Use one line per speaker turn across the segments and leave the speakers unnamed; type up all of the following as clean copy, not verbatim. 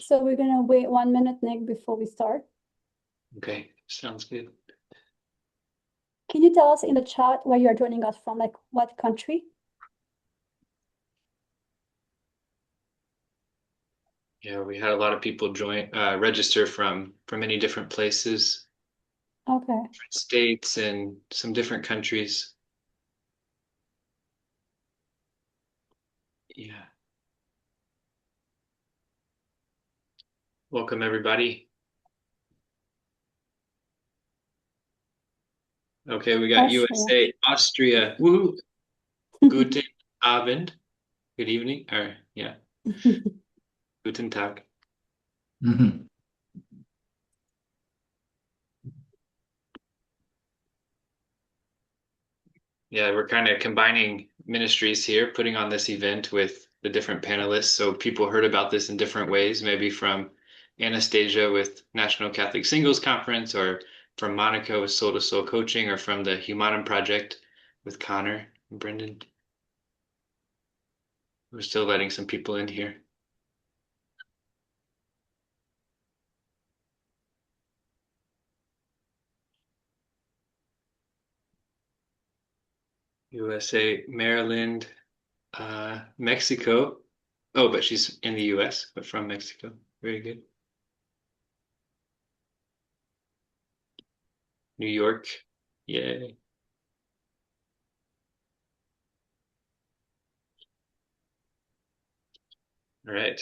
So we're gonna wait 1 minute, Nick, before we start.
Okay, sounds good.
Can you tell us in the chat where you're joining us from, like what country?
Yeah, we had a lot of people register from many different places,
Okay.
different states, and some different countries. Yeah. Welcome, everybody. Okay, we got
Austria.
USA, Austria. Woohoo! Guten Abend. Good evening. Or yeah, Guten Tag.
Mhm.
Yeah, we're kind of combining ministries here, putting on this event with the different panelists. So people heard about this in different ways, maybe from Anastasia with National Catholic Singles Conference, or from Monica with Soul to Soul Coaching, or from the Humanum Project with Connor and Brendan. We're still letting some people in here. USA, Maryland, Mexico. Oh, but she's in the US, but from Mexico. Very good. New York. Yay. All right.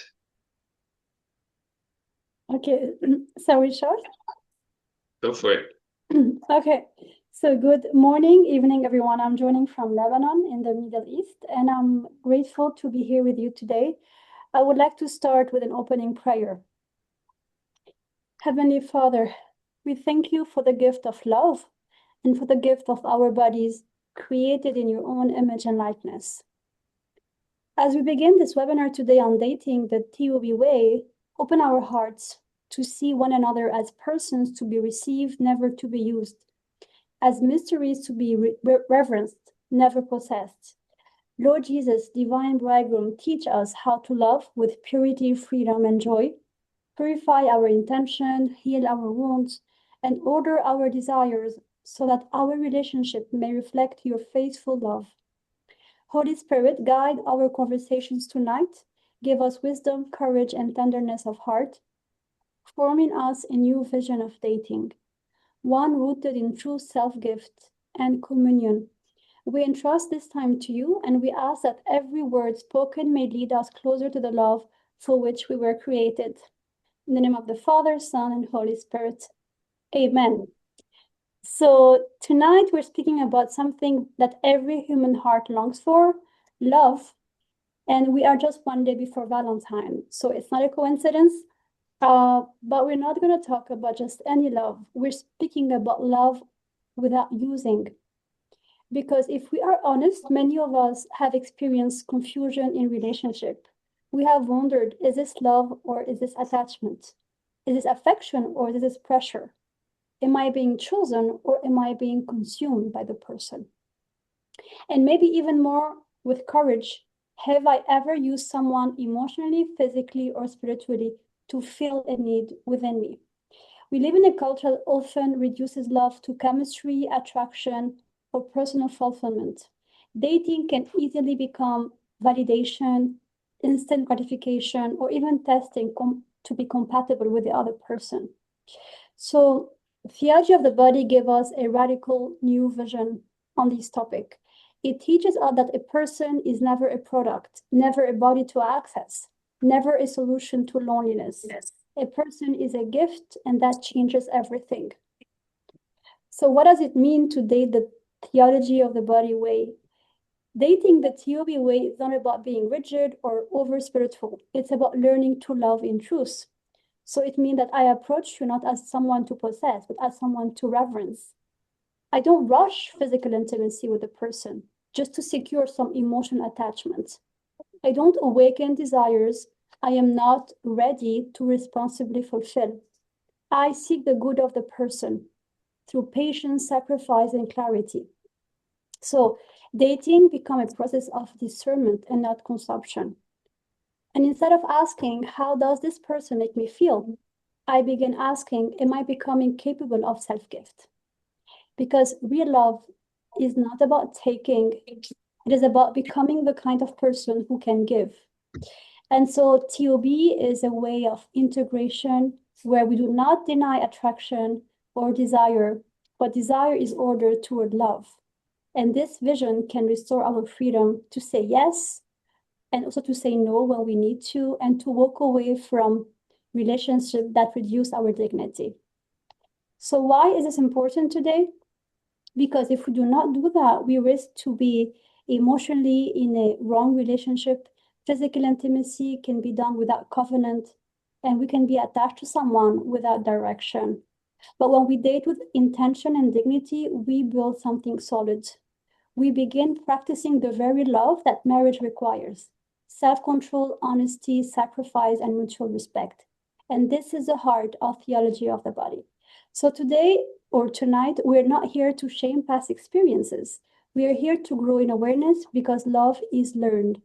Okay, so we start?
Go for it.
Okay, so good morning, evening, everyone. I'm joining from Lebanon in the Middle East, and I'm grateful to be here with you today. I would like to start with an opening prayer. Heavenly Father, we thank you for the gift of love and for the gift of our bodies created in your own image and likeness. As we begin this webinar today on dating the TOB way, open our hearts to see one another as persons to be received, never to be used, as mysteries to be reverenced, never possessed. Lord Jesus, divine bridegroom, teach us how to love with purity, freedom, and joy. Purify our intention, heal our wounds, and order our desires so that our relationship may reflect your faithful love. Holy Spirit, guide our conversations tonight. Give us wisdom, courage, and tenderness of heart, forming us a new vision of dating, one rooted in true self-gift and communion. We entrust this time to you, and we ask that every word spoken may lead us closer to the love for which we were created. In the name of the Father, Son, and Holy Spirit. Amen. So tonight we're speaking about something that every human heart longs for, love. And we are just one day before Valentine. So it's not a coincidence. But we're not going to talk about just any love. We're speaking about love without using. Because if we are honest, many of us have experienced confusion in relationship. We have wondered, is this love or is this attachment? Is this affection or is this pressure? Am I being chosen or am I being consumed by the person? And maybe even more with courage, have I ever used someone emotionally, physically, or spiritually to fill a need within me? We live in a culture that often reduces love to chemistry, attraction, or personal fulfillment. Dating can easily become validation, instant gratification, or even testing to be compatible with the other person. So, Theology of the Body gave us a radical new vision on this topic. It teaches us that a person is never a product, never a body to access, never a solution to loneliness. Yes. A person is a gift, and that changes everything. So what does it mean to date the Theology of the Body way? Dating the TOB way is not about being rigid or over-spiritual. It's about learning to love in truth. So it means that I approach you not as someone to possess, but as someone to reverence. I don't rush physical intimacy with a person just to secure some emotional attachment. I don't awaken desires I am not ready to responsibly fulfill. I seek the good of the person through patience, sacrifice, and clarity. So dating becomes a process of discernment and not consumption. And instead of asking, how does this person make me feel? I begin asking, am I becoming capable of self-gift? Because real love is not about taking, it is about becoming the kind of person who can give. And so TOB is a way of integration where we do not deny attraction or desire, but desire is ordered toward love. And this vision can restore our freedom to say yes, and also to say no when we need to, and to walk away from relationships that reduce our dignity. So why is this important today? Because if we do not do that, we risk to be emotionally in a wrong relationship. Physical intimacy can be done without covenant, and we can be attached to someone without direction. But when we date with intention and dignity, we build something solid. We begin practicing the very love that marriage requires: self-control, honesty, sacrifice, and mutual respect. And this is the heart of theology of the body. So today or tonight, we're not here to shame past experiences. We are here to grow in awareness because love is learned,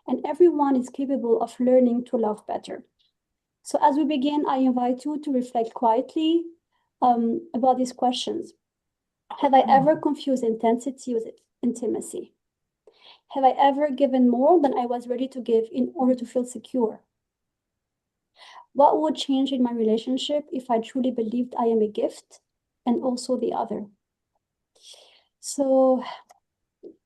and everyone is capable of learning to love better. So as we begin, I invite you to reflect quietly about these questions. Have I ever confused intensity with intimacy? Have I ever given more than I was ready to give in order to feel secure? What would change in my relationship if I truly believed I am a gift and also the other? So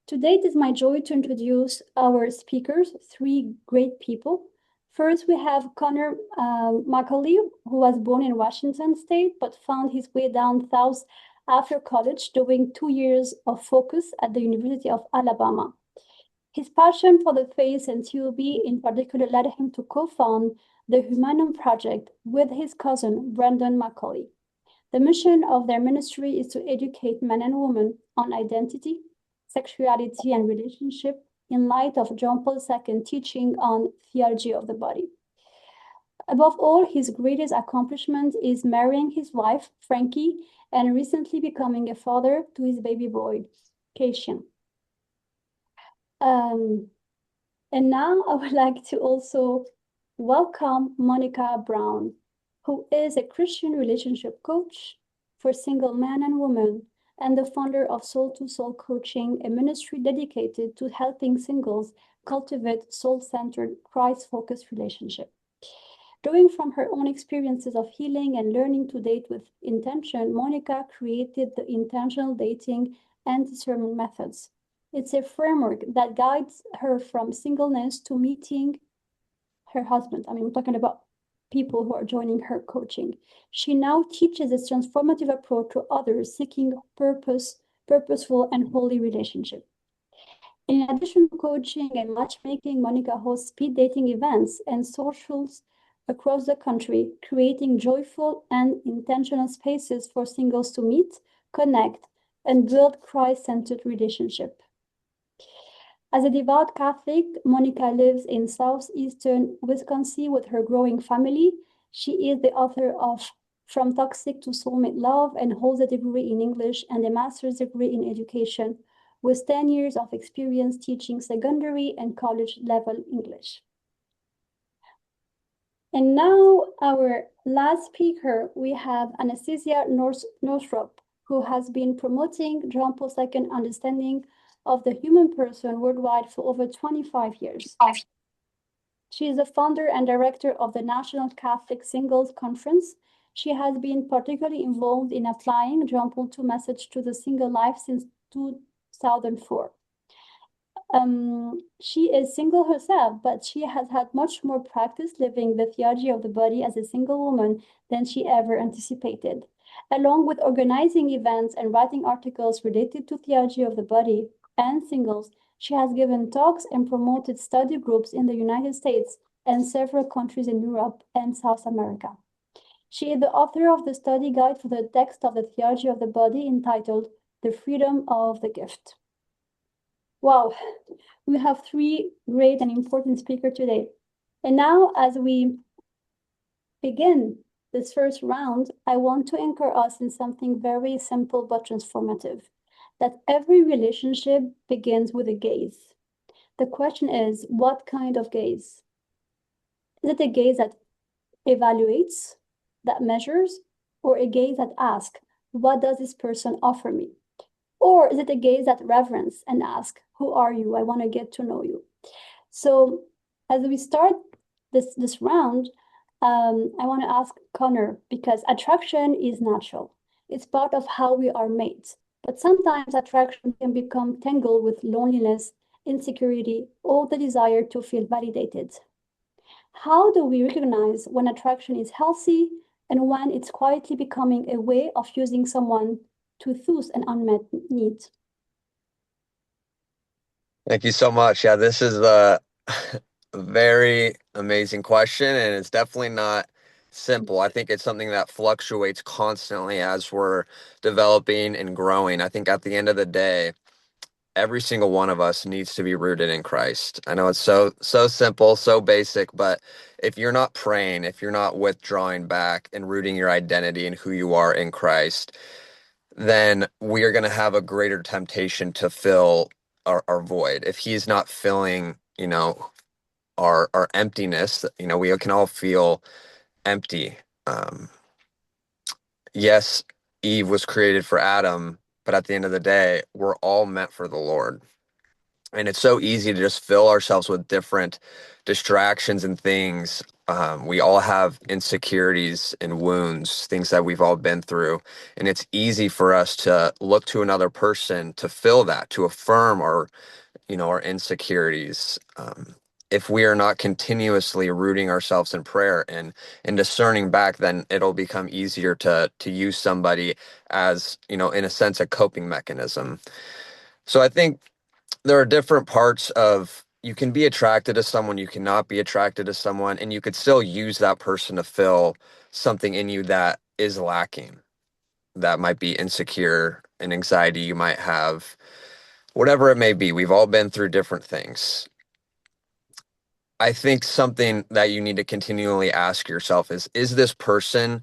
today it is my joy to introduce our speakers, three great people. First, we have Connor McCauley, who was born in Washington State, but found his way down south after college, doing 2 years of focus at the University of Alabama. His passion for the faith and TOB in particular led him to co-found the Humanum project with his cousin, Brandon McCauley. The mission of their ministry is to educate men and women on identity, sexuality, and relationship in light of John Paul II teaching on theology of the body. Above all, his greatest accomplishment is marrying his wife, Frankie, and recently becoming a father to his baby boy, Cation. And now I would like to also welcome Monica Braun, who is a Christian relationship coach for single men and women and the founder of Soul to Soul Coaching, a ministry dedicated to helping singles cultivate soul-centered, Christ-focused relationship. Drawing from her own experiences of healing and learning to date with intention, Monica created the intentional dating and discernment methods. It's a framework that guides her from singleness to meeting her husband. I mean, we're talking about people who are joining her coaching. She now teaches this transformative approach to others seeking purposeful and holy relationship. In addition to coaching and matchmaking, Monica hosts speed dating events and socials across the country, creating joyful and intentional spaces for singles to meet, connect, and build Christ-centered relationship. As a devout Catholic, Monica lives in southeastern Wisconsin with her growing family. She is the author of From Toxic to Soulmate Love and holds a degree in English and a master's degree in education with 10 years of experience teaching secondary and college level English. And now our last speaker, we have Anastasia Northrop, who has been promoting John Paul II understanding of the human person worldwide for over 25 years. She is the founder and director of the National Catholic Singles Conference. She has been particularly involved in applying John Paul II message to the single life since 2004. She is single herself, but she has had much more practice living the theology of the body as a single woman than she ever anticipated. Along with organizing events and writing articles related to theology of the body and singles, she has given talks and promoted study groups in the United States and several countries in Europe and South America. She is the author of the study guide for the text of the theology of the body entitled The Freedom of the Gift. Wow, we have three great and important speakers today. And now, as we begin this first round, I want to anchor us in something very simple but transformative, that every relationship begins with a gaze. The question is, what kind of gaze? Is it a gaze that evaluates, that measures, or a gaze that asks, what does this person offer me? Or is it a gaze that reverence and ask, who are you? I want to get to know you. So as we start this round, I want to ask Connor, because attraction is natural. It's part of how we are made. But sometimes attraction can become tangled with loneliness, insecurity, or the desire to feel validated. How do we recognize when attraction is healthy and when it's quietly becoming a way of using someone to soothe an unmet need?
Thank you so much. Yeah, this is a very amazing question, and it's definitely not simple. I think it's something that fluctuates constantly as we're developing and growing. I think at the end of the day, every single one of us needs to be rooted in Christ. I know it's so simple, so basic, but if you're not praying, if you're not withdrawing back and rooting your identity and who you are in Christ, then we are going to have a greater temptation to fill our void. If he's not filling, our emptiness, we can all feel empty. Um, yes, Eve was created for Adam, but at the end of the day, we're all meant for the Lord. And it's so easy to just fill ourselves with different distractions and things. We all have insecurities and wounds, things that we've all been through. And it's easy for us to look to another person to fill that, to affirm our insecurities. If we are not continuously rooting ourselves in prayer and discerning back, then it'll become easier to use somebody as, in a sense, a coping mechanism. So I think there are different parts of you can be attracted to someone, you cannot be attracted to someone, and you could still use that person to fill something in you that is lacking. That might be insecure, an anxiety you might have, whatever it may be. We've all been through different things. I think something that you need to continually ask yourself is this person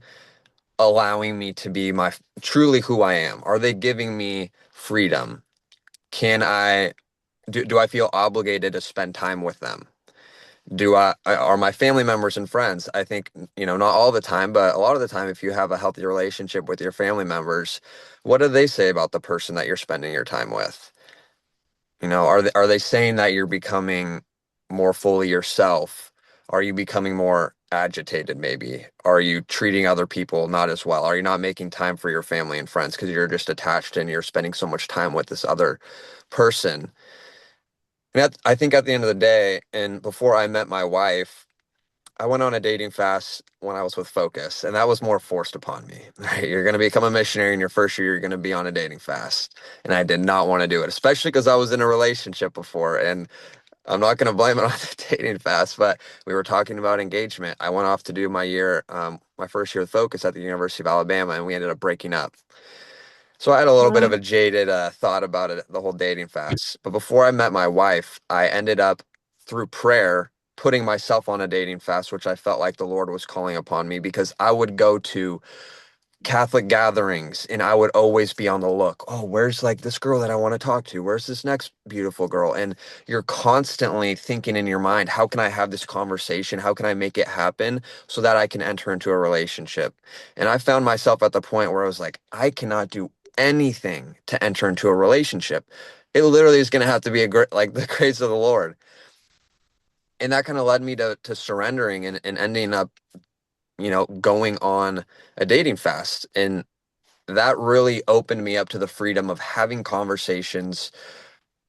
allowing me to be my truly who I am? Are they giving me freedom? Can I do I feel obligated to spend time with them? Are my family members and friends? I think, not all the time, but a lot of the time, if you have a healthy relationship with your family members, what do they say about the person that you're spending your time with? Are they saying that you're becoming more fully yourself? Are you becoming more agitated maybe? Are you treating other people not as well? Are you not making time for your family and friends because you're just attached and you're spending so much time with this other person? And I think at the end of the day, and before I met my wife, I went on a dating fast when I was with Focus, and that was more forced upon me. Right? You're going to become a missionary in your first year, you're going to be on a dating fast. And I did not want to do it, especially because I was in a relationship before. And I'm not going to blame it on the dating fast, but we were talking about engagement. I went off to do my first year with Focus at the University of Alabama, and we ended up breaking up. So I had a little bit of a jaded thought about it, the whole dating fast. But before I met my wife, I ended up through prayer putting myself on a dating fast, which I felt like the Lord was calling upon me because I would go to Catholic gatherings and I would always be on the look. Oh, where's like this girl that I want to talk to? Where's this next beautiful girl? And you're constantly thinking in your mind, how can I have this conversation? How can I make it happen so that I can enter into a relationship? And I found myself at the point where I was like, I cannot do anything to enter into a relationship. It literally is going to have to be like the grace of the Lord. And that kind of led me to surrendering and ending up, going on a dating fast. And that really opened me up to the freedom of having conversations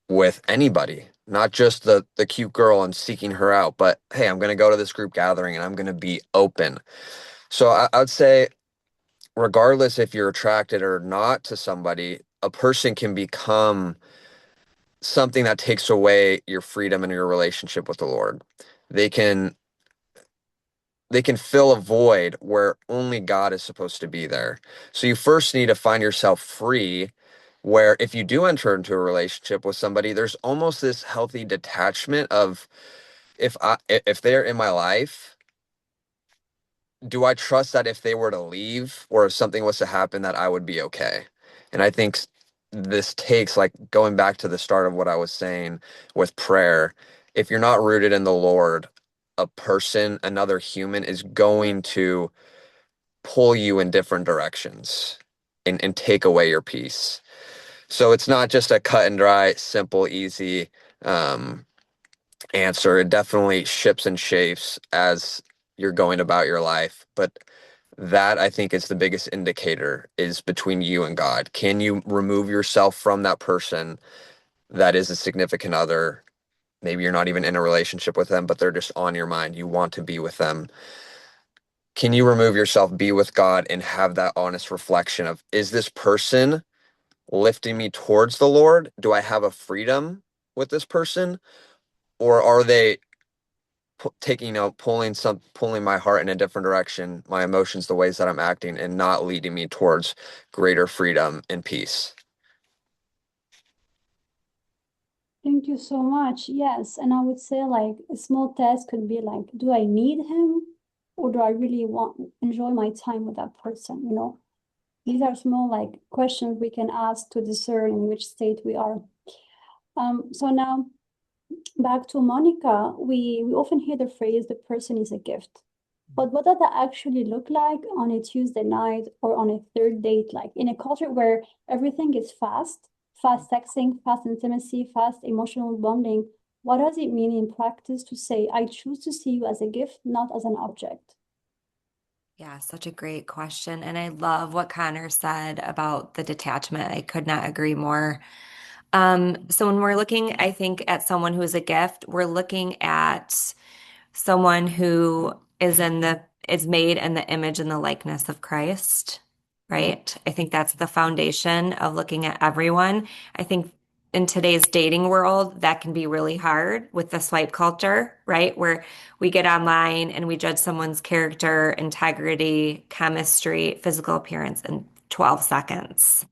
with anybody, not just the cute girl and seeking her out, but hey, I'm going to go to this group gathering and I'm going to be open. So I would say, regardless if you're attracted or not to somebody, a person can become something that takes away your freedom and your relationship with the Lord. They can fill a void where only God is supposed to be there. So you first need to find yourself free, where if you do enter into a relationship with somebody, there's almost this healthy detachment of if they're in my life, do I trust that if they were to leave or if something was to happen that I would be okay? And I think this takes, like, going back to the start of what I was saying with prayer, if you're not rooted in the Lord, a person, another human, is going to pull you in different directions and take away your peace. So it's not just a cut and dry, simple, easy answer. It definitely ships and shapes as you're going about your life. But that, I think, is the biggest indicator, is between you and God. Can you remove yourself from that person that is a significant other? Maybe you're not even in a relationship with them, but they're just on your mind. You want to be with them. Can you remove yourself, be with God, and have that honest reflection of, is this person lifting me towards the Lord? Do I have a freedom with this person? Or are they taking, pulling my heart in a different direction, my emotions, the ways that I'm acting, and not leading me towards greater freedom and peace?
Thank you so much. Yes, and I would say like a small test could be like, do I need him, or do I really enjoy my time with that person? You know, these are small like questions we can ask to discern in which state we are. So now back to Monica, we often hear the phrase, the person is a gift. But what does that actually look like on a Tuesday night or on a third date? Like in a culture where everything is fast texting, fast intimacy, fast emotional bonding, what does it mean in practice to say, I choose to see you as a gift, not as an object?
Yeah, such a great question. And I love what Connor said about the detachment. I could not agree more. So when we're looking, I think, at someone who is a gift, we're looking at someone who is made in the image and the likeness of Christ, right? I think that's the foundation of looking at everyone. I think in today's dating world, that can be really hard with the swipe culture, right? Where we get online and we judge someone's character, integrity, chemistry, physical appearance in 12 seconds.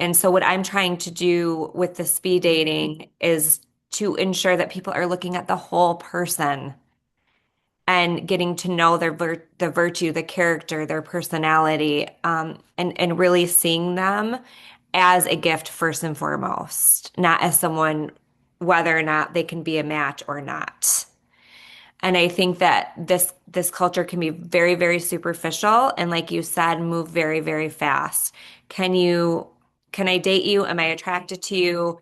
And so what I'm trying to do with the speed dating is to ensure that people are looking at the whole person and getting to know the virtue, the character, their personality, and really seeing them as a gift first and foremost, not as someone, whether or not they can be a match or not. And I think that this culture can be very, very superficial and, like you said, move very, very fast. Can I date you? Am I attracted to you?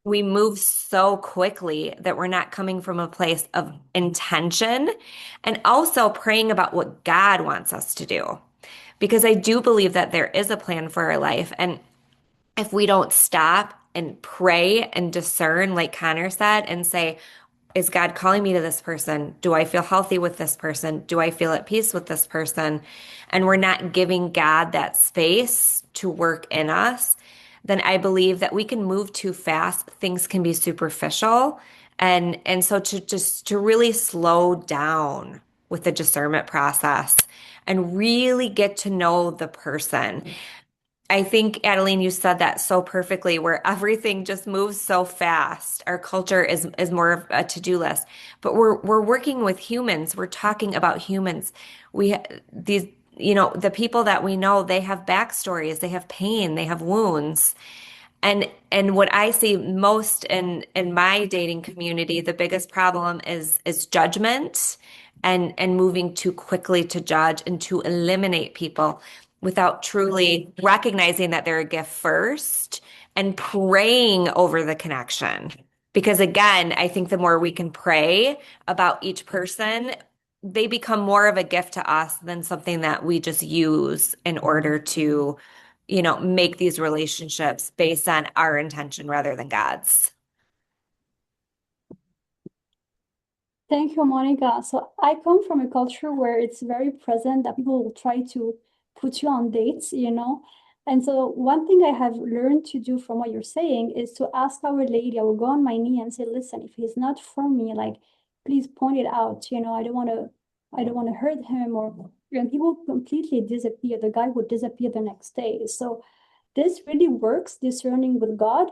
We move so quickly that we're not coming from a place of intention and also praying about what God wants us to do. Because I do believe that there is a plan for our life. And if we don't stop and pray and discern, like Connor said, and say, is God calling me to this person? Do I feel healthy with this person? Do I feel at peace with this person? And we're not giving God that space to work in us, then I believe that we can move too fast. Things can be superficial. And so to really slow down with the discernment process and really get to know the person. I think, Adeline, you said that so perfectly, where everything just moves so fast. Our culture is more of a to-do list, but we're working with humans. We're talking about humans. The people that we know, they have backstories, they have pain, they have wounds. And what I see most in my dating community, the biggest problem is judgment and moving too quickly to judge and to eliminate people without truly recognizing that they're a gift first and praying over the connection. Because again, I think the more we can pray about each person, they become more of a gift to us than something that we just use in order to, make these relationships based on our intention rather than God's.
Thank you, Monica. So I come from a culture where it's very present that people will try to put you on dates, you know. And so one thing I have learned to do from what you're saying is to ask Our Lady, I will go on my knee and say, listen, if he's not for me, like, please point it out. You know, I don't want to hurt him, or he will completely disappear. The guy would disappear the next day. So this really works, discerning with God.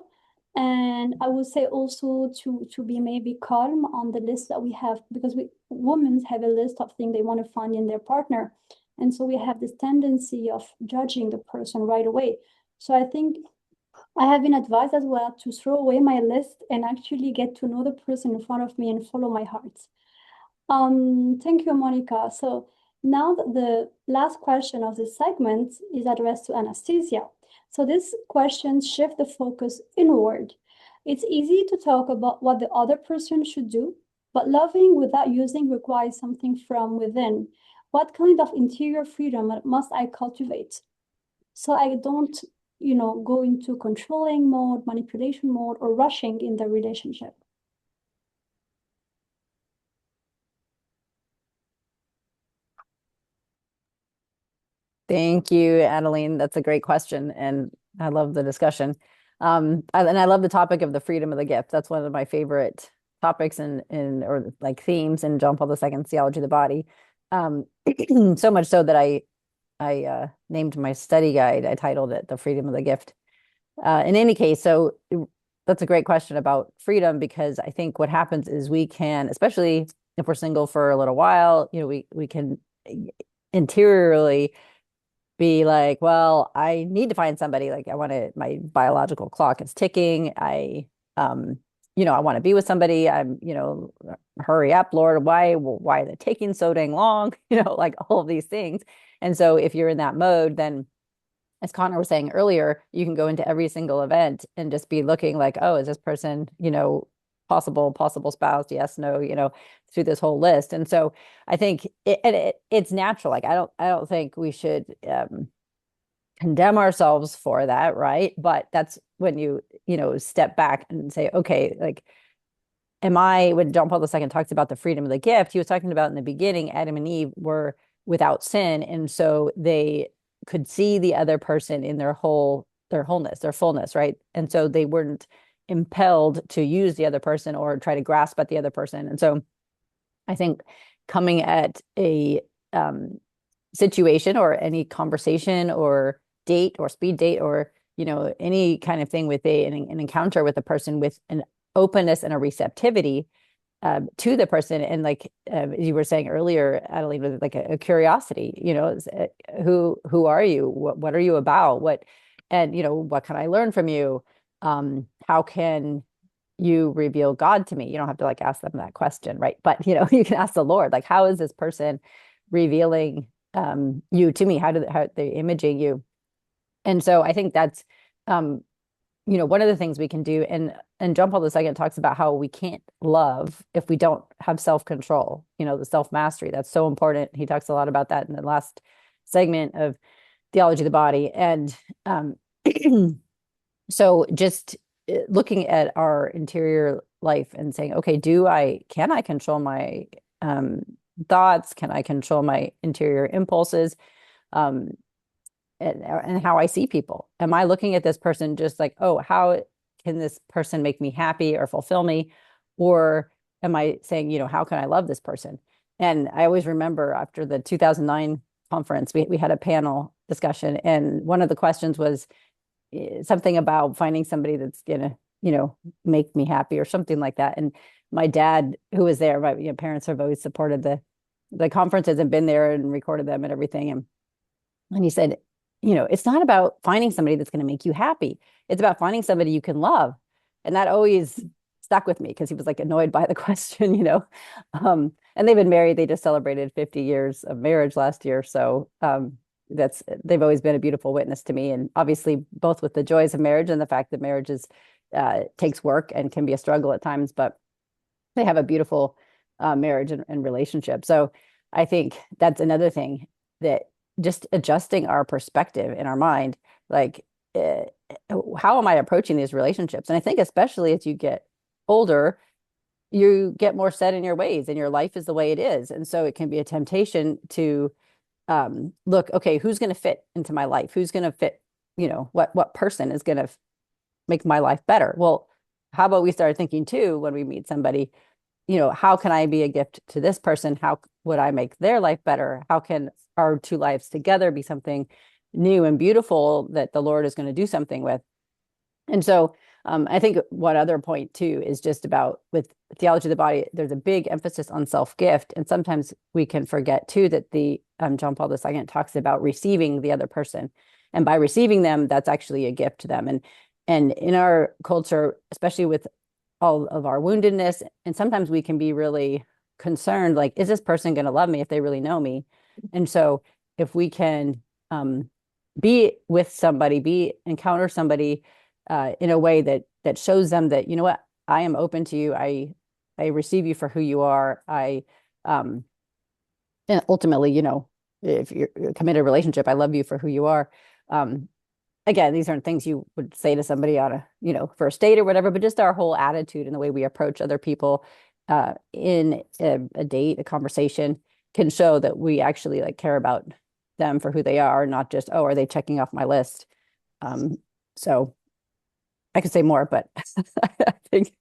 And I would say also to be maybe calm on the list that we have, because women have a list of things they want to find in their partner. And so we have this tendency of judging the person right away. So I think I have been advised as well to throw away my list and actually get to know the person in front of me and follow my heart. Thank you, Monica. So now the last question of this segment is addressed to Anastasia. So this question shifts the focus inward. It's easy to talk about what the other person should do, but loving without using requires something from within. What kind of interior freedom must I cultivate so I don't, go into controlling mode, manipulation mode, or rushing in the relationship?
Thank you, Adeline. That's a great question, and I love the discussion. And I love the topic of the freedom of the gift. That's one of my favorite topics or like themes in John Paul II's Theology of the Body. So much so that I named my study guide. I titled it "The Freedom of the Gift." In any case, that's a great question about freedom, because I think what happens is we can, especially if we're single for a little while, we can interiorly be like, well, I need to find somebody. Like, my biological clock is ticking. I want to be with somebody. Hurry up, Lord. Why is it taking so dang long? Like all of these things. And so if you're in that mode, then as Connor was saying earlier, you can go into every single event and just be looking like, oh, is this person, possible spouse? Yes, no, through this whole list. And so I think it's natural. Like, I don't think we should condemn ourselves for that, right? But that's when you step back and say, okay, like, when John Paul II talks about the freedom of the gift, he was talking about in the beginning, Adam and Eve were without sin. And so they could see the other person in their wholeness, their fullness, right? And so they weren't impelled to use the other person or try to grasp at the other person. And so I think coming at a situation or any conversation or date or speed date or any kind of thing with an encounter with a person with an openness and a receptivity to the person, and like as you were saying earlier, Adeline, with like a curiosity, who are you? What are you about? What can I learn from you? How can you reveal God to me? You don't have to like ask them that question, right? But you can ask the Lord, like, how is this person revealing you to me? How they imaging you? And so I think that's one of the things we can do. And John Paul II talks about how we can't love if we don't have self-control, the self-mastery. That's so important. He talks a lot about that in the last segment of Theology of the Body. And so just looking at our interior life and saying, okay, can I control my thoughts? Can I control my interior impulses? And how I see people. Am I looking at this person just like, oh, how can this person make me happy or fulfill me? Or am I saying, how can I love this person? And I always remember after the 2009 conference, we had a panel discussion. And one of the questions was something about finding somebody that's going to, make me happy or something like that. And my dad, who was there, my parents have always supported the conferences and been there and recorded them and everything. And he said, it's not about finding somebody that's going to make you happy. It's about finding somebody you can love. And that always stuck with me because he was like annoyed by the question, and they've been married. They just celebrated 50 years of marriage last year. So they've always been a beautiful witness to me. And obviously both with the joys of marriage and the fact that marriage takes work and can be a struggle at times, but they have a beautiful marriage and relationship. So I think that's another thing, that just adjusting our perspective in our mind, like how am I approaching these relationships? And I think especially as you get older, you get more set in your ways and your life is the way it is. And so it can be a temptation to look, okay, who's going to fit into my life? Who's going to fit, what person is going to make my life better? Well, how about we start thinking too, when we meet somebody, how can I be a gift to this person? How would I make their life better? How can our two lives together be something new and beautiful that the Lord is going to do something with? And so I think one other point too is just about with Theology of the Body, there's a big emphasis on self-gift. And sometimes we can forget too that the John Paul II talks about receiving the other person. And by receiving them, that's actually a gift to them. And in our culture, especially with all of our woundedness, and sometimes we can be really concerned, like, is this person going to love me if they really know me? And so if we can be with somebody, encounter somebody in a way that shows them that, you know what, I am open to you. I receive you for who you are. And ultimately, you know, if you're a committed relationship, I love you for who you are. Again, these aren't things you would say to somebody on a, you know, first date or whatever, but just our whole attitude and the way we approach other people in a date, a conversation, can show that we actually like care about them for who they are, not just, oh, are they checking off my list? So I could say more, but I think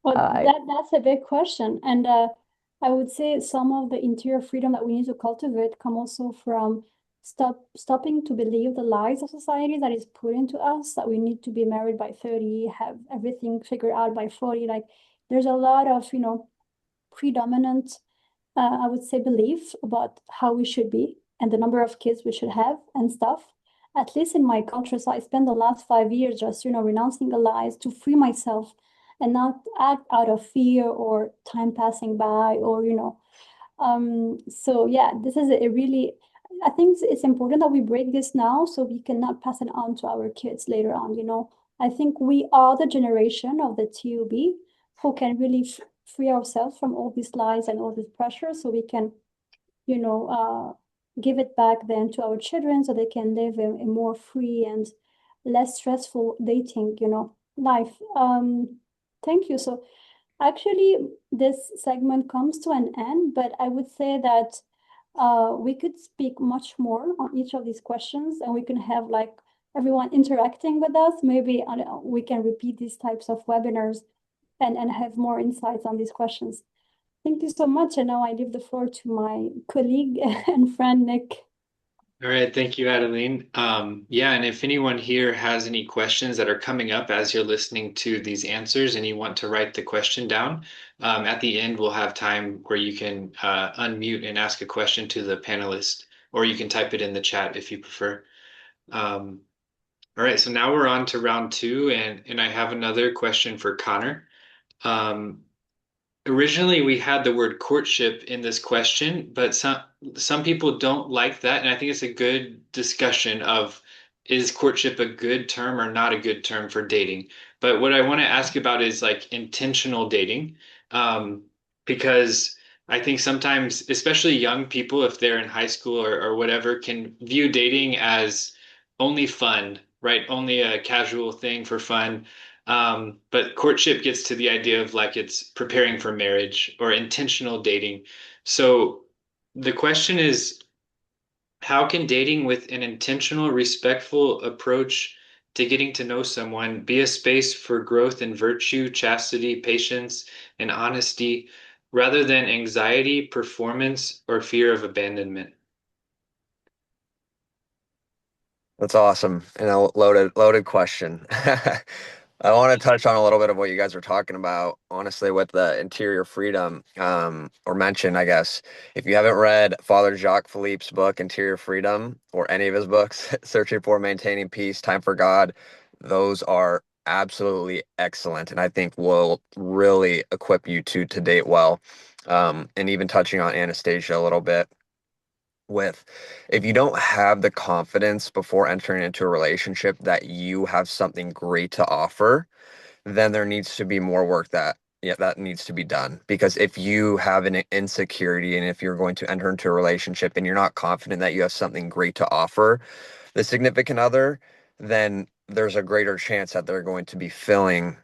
Well,
I
that's a big question. And I would say some of the interior freedom that we need to cultivate come also from stopping to believe the lies of society that is put into us, that we need to be married by 30, have everything figured out by 40. Like there's a lot of, you know, predominant, I would say, belief about how we should be and the number of kids we should have and stuff. At least in my culture, so I spent the last 5 years just, you know, renouncing the lies to free myself and not act out of fear or time passing by or, you know. So yeah, this is a really, I think it's important that we break this now so we cannot pass it on to our kids later on, you know. I think we are the generation of the TUB who can really free ourselves from all these lies and all this pressure so we can, you know, give it back then to our children so they can live a more free and less stressful dating, you know, life. Thank you. So actually, this segment comes to an end, but I would say that we could speak much more on each of these questions and we can have like everyone interacting with us. Maybe we can repeat these types of webinars and have more insights on these questions. Thank you so much. And now I leave the floor to my colleague and friend, Nick.
All right, thank you, Adeline. Yeah, and if anyone here has any questions that are coming up as you're listening to these answers and you want to write the question down, at the end we'll have time where you can unmute and ask a question to the panelist, or you can type it in the chat if you prefer. All right, so now we're on to round two, and I have another question for Connor. Originally, we had the word courtship in this question, but some people don't like that, and I think it's a good discussion of is courtship a good term or not a good term for dating. But what I want to ask about is like intentional dating, because I think sometimes, especially young people, if they're in high school or whatever, can view dating as only fun, right? Only a casual thing for fun. But courtship gets to the idea of like it's preparing for marriage or intentional dating. So the question is, how can dating with an intentional, respectful approach to getting to know someone be a space for growth in virtue, chastity, patience, and honesty, rather than anxiety, performance, or fear of abandonment?
That's awesome and a loaded question. I want to touch on a little bit of what you guys were talking about, honestly, with the interior freedom, or mention, I guess. If you haven't read Father Jacques Philippe's book, Interior Freedom, or any of his books, Searching for Maintaining Peace, Time for God, those are absolutely excellent, and I think will really equip you to date well. And even touching on Anastasia a little bit, with if you don't have the confidence before entering into a relationship that you have something great to offer, then there needs to be more work that needs to be done. Because if you have an insecurity and if you're going to enter into a relationship and you're not confident that you have something great to offer the significant other, then there's a greater chance that they're going to be filling,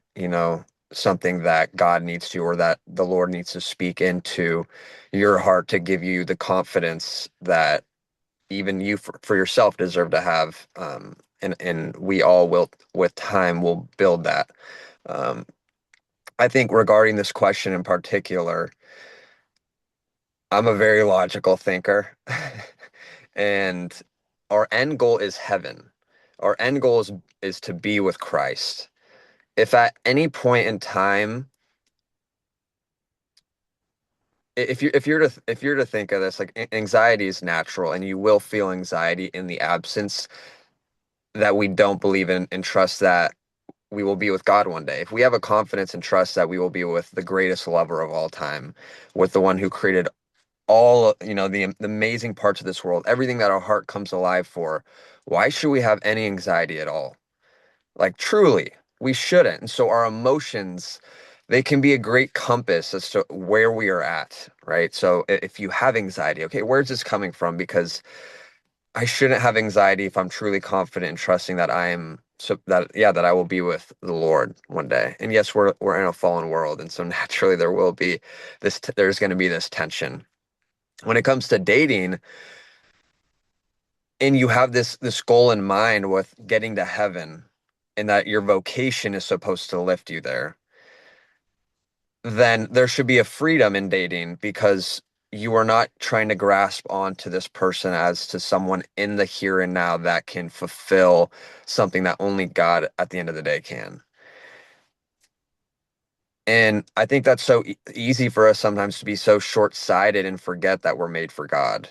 something that God needs to, or that the Lord needs to speak into your heart to give you the confidence that even you for yourself deserve to have. And we all will, with time, will build that. Um, I think regarding this question in particular, I'm a very logical thinker, and our end goal is heaven. Our end goal is to be with Christ. If at any point in time, if you're to think of this, like, anxiety is natural, and you will feel anxiety in the absence that we don't believe in and trust that we will be with God one day. If we have a confidence and trust that we will be with the greatest lover of all time, with the one who created all, the amazing parts of this world, everything that our heart comes alive for, why should we have any anxiety at all? Like, truly, we shouldn't. And so our emotions, they can be a great compass as to where we are at, right? So if you have anxiety, okay, where's this coming from? Because I shouldn't have anxiety if I'm truly confident and trusting that that I will be with the Lord one day. And yes, we're in a fallen world, and so naturally there's going to be this tension. When it comes to dating, and you have this goal in mind with getting to heaven, and that your vocation is supposed to lift you there, then there should be a freedom in dating, because you are not trying to grasp onto this person as to someone in the here and now that can fulfill something that only God at the end of the day can. And I think that's so easy for us sometimes to be so short-sighted and forget that we're made for God,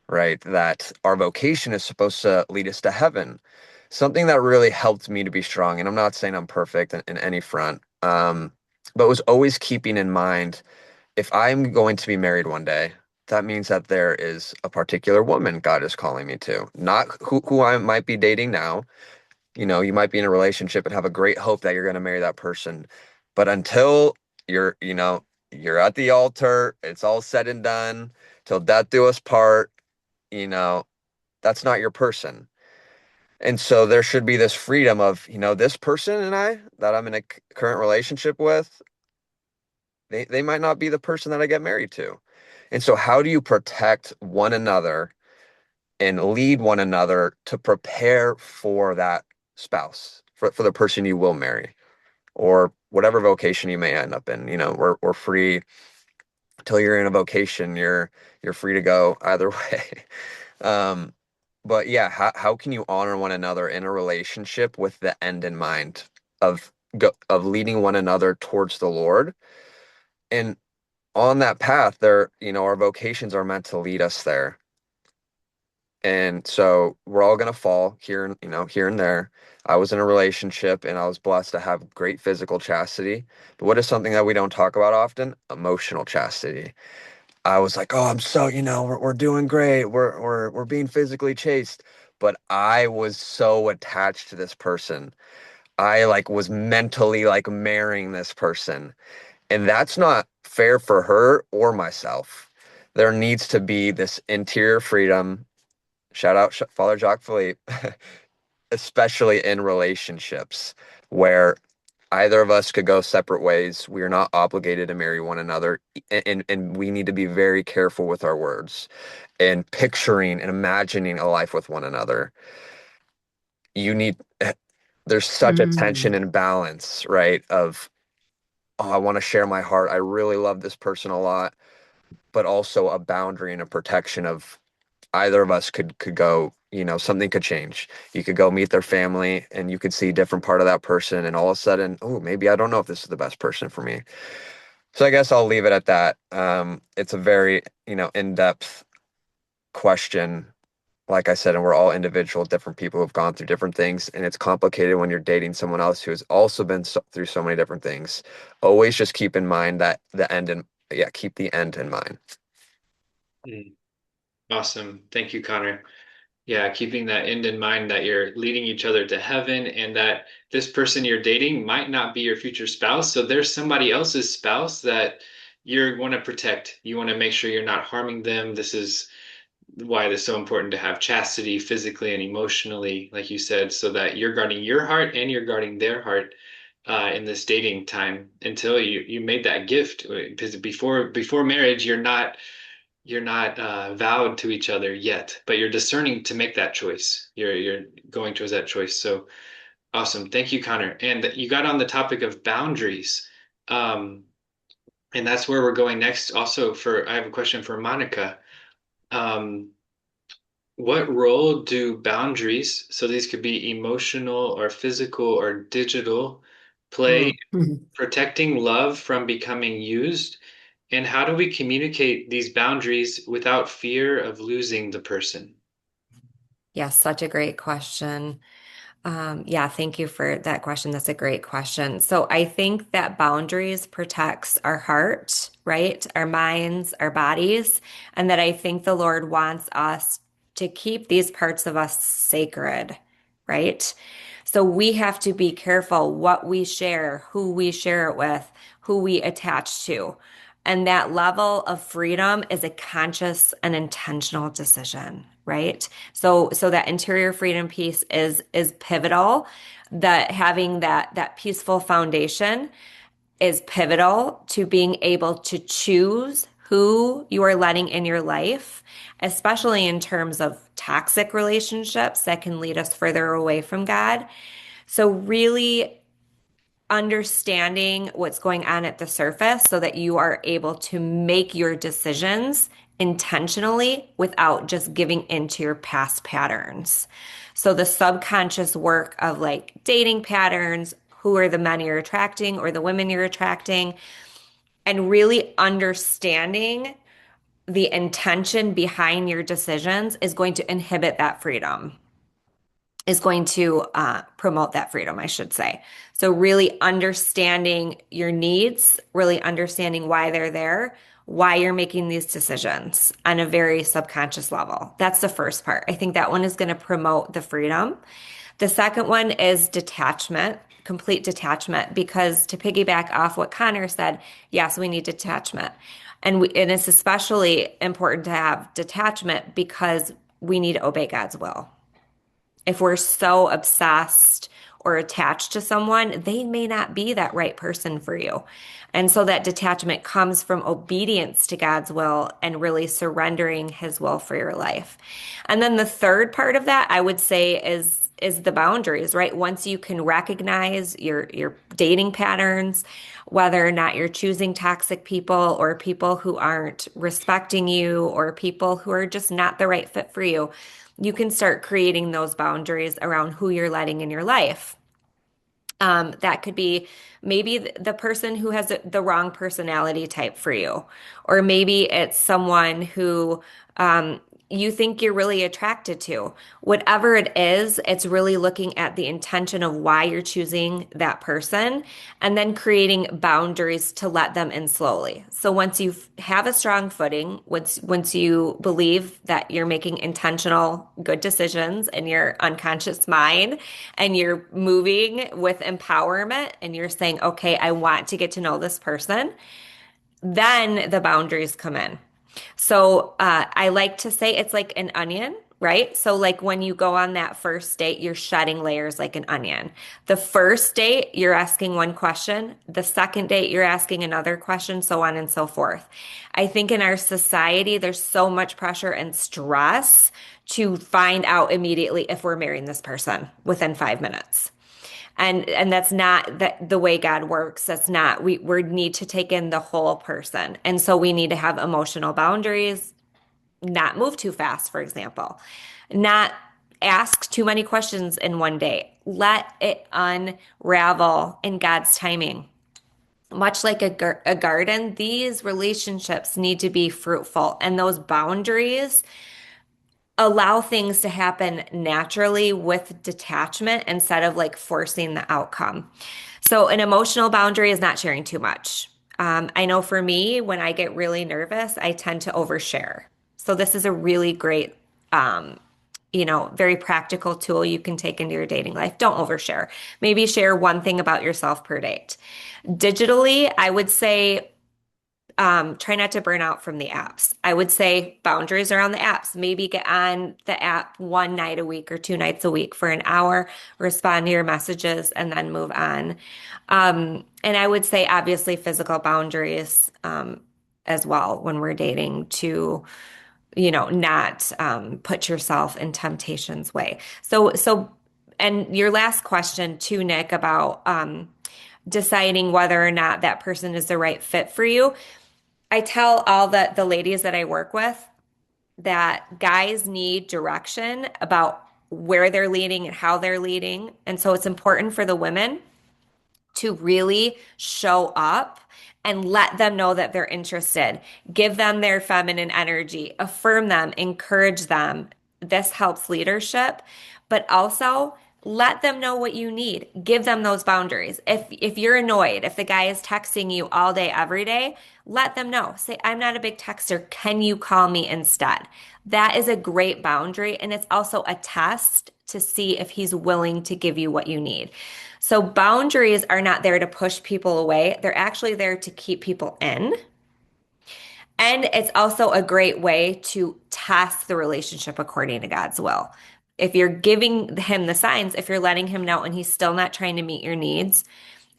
right? That our vocation is supposed to lead us to heaven. Something that really helped me to be strong, and I'm not saying I'm perfect in any front, but was always keeping in mind, if I'm going to be married one day, that means that there is a particular woman God is calling me to, not who I might be dating now. You might be in a relationship and have a great hope that you're going to marry that person. But until you're at the altar, it's all said and done, till death do us part, you know, that's not your person. And so there should be this freedom of, this person and I that I'm in a current relationship with, they might not be the person that I get married to. And so how do you protect one another and lead one another to prepare for that spouse, for the person you will marry, or whatever vocation you may end up in? We're free till you're in a vocation, you're free to go either way. Um, but yeah, how can you honor one another in a relationship with the end in mind of leading one another towards the Lord? And on that path, our vocations are meant to lead us there. And so we're all going to fall here and there. I was in a relationship and I was blessed to have great physical chastity. But what is something that we don't talk about often? Emotional chastity. I was like, oh, I'm so, we're doing great. We're being physically chaste. But I was so attached to this person. I was mentally marrying this person. And that's not fair for her or myself. There needs to be this interior freedom. Shout out Father Jacques Philippe, especially in relationships where either of us could go separate ways. We are not obligated to marry one another. And we need to be very careful with our words and picturing and imagining a life with one another. You need, there's such a tension and balance, right? Of, oh, I want to share my heart. I really love this person a lot, but also a boundary and a protection of either of us could go, something could change. You could go meet their family and you could see a different part of that person, and all of a sudden, oh, maybe I don't know if this is the best person for me. So I guess I'll leave it at that. It's a very, in-depth question, like I said, and we're all individual, different people who've gone through different things, and it's complicated when you're dating someone else who has also been through so many different things. Always just keep in mind that keep the end in mind.
Awesome. Thank you, Connor. Yeah, keeping that end in mind, that you're leading each other to heaven, and that this person you're dating might not be your future spouse. So there's somebody else's spouse that you want to protect. You want to make sure you're not harming them. This is why it's so important to have chastity physically and emotionally, like you said, so that you're guarding your heart and you're guarding their heart in this dating time until you made that gift. Because before marriage, you're not vowed to each other yet, but you're discerning to make that choice. You're going towards that choice. So awesome. Thank you, Connor. And you got on the topic of boundaries. Um, and that's where we're going next. Also, I have a question for Monica. Um, what role do boundaries, so these could be emotional or physical or digital, play protecting love from becoming used? And how do we communicate these boundaries without fear of losing the person?
Yeah, such a great question. Yeah, thank you for that question. That's a great question. So I think that boundaries protects our heart, right? Our minds, our bodies, and that I think the Lord wants us to keep these parts of us sacred, right? So we have to be careful what we share, who we share it with, who we attach to. And that level of freedom is a conscious and intentional decision, right? So that interior freedom piece is pivotal. That having that peaceful foundation is pivotal to being able to choose who you are letting in your life, especially in terms of toxic relationships that can lead us further away from God. So really understanding what's going on at the surface so that you are able to make your decisions intentionally without just giving into your past patterns. So the subconscious work of like dating patterns, who are the men you're attracting or the women you're attracting, and really understanding the intention behind your decisions is going to inhibit that freedom, is going to promote that freedom, I should say. So, really understanding your needs, really understanding why they're there, why you're making these decisions on a very subconscious level. That's the first part. I think that one is going to promote the freedom. The second one is detachment, complete detachment, because to piggyback off what Connor said, yes, we need detachment. And it's especially important to have detachment because we need to obey God's will. If we're so obsessed or attached to someone, they may not be that right person for you. And so that detachment comes from obedience to God's will and really surrendering his will for your life. And then the third part of that, I would say, is the boundaries, right? Once you can recognize your dating patterns, whether or not you're choosing toxic people or people who aren't respecting you or people who are just not the right fit for you, you can start creating those boundaries around who you're letting in your life. That could be maybe the person who has the wrong personality type for you, or maybe it's someone who you think you're really attracted to. Whatever it is, it's really looking at the intention of why you're choosing that person and then creating boundaries to let them in slowly. So once you have a strong footing, once you believe that you're making intentional good decisions in your unconscious mind and you're moving with empowerment and you're saying, okay, I want to get to know this person, then the boundaries come in. So I like to say it's like an onion, right? So like when you go on that first date, you're shedding layers like an onion. The first date, you're asking one question. The second date, you're asking another question, so on and so forth. I think in our society, there's so much pressure and stress to find out immediately if we're marrying this person within 5 minutes. And that's not the way God works. That's not, we need to take in the whole person. And so we need to have emotional boundaries, not move too fast, for example, not ask too many questions in one day. Let it unravel in God's timing. Much like a garden, these relationships need to be fruitful, and those boundaries allow things to happen naturally with detachment instead of like forcing the outcome. So, an emotional boundary is not sharing too much. I know for me, when I get really nervous, I tend to overshare. So, this is a really great, very practical tool you can take into your dating life. Don't overshare. Maybe share one thing about yourself per date. Digitally, I would say try not to burn out from the apps. I would say boundaries around the apps. Maybe get on the app one night a week or 2 nights a week for an hour, respond to your messages, and then move on. And I would say, obviously, physical boundaries as well when we're dating to, not put yourself in temptation's way. And your last question too, Nick, about deciding whether or not that person is the right fit for you. I tell all the ladies that I work with that guys need direction about where they're leading and how they're leading. And so it's important for the women to really show up and let them know that they're interested. Give them their feminine energy, affirm them, encourage them. This helps leadership, but also let them know what you need. Give them those boundaries. If you're annoyed, if the guy is texting you all day, every day, let them know. Say, I'm not a big texter. Can you call me instead? That is a great boundary. And it's also a test to see if he's willing to give you what you need. So boundaries are not there to push people away. They're actually there to keep people in. And it's also a great way to test the relationship according to God's will. If you're giving him the signs, if you're letting him know and he's still not trying to meet your needs,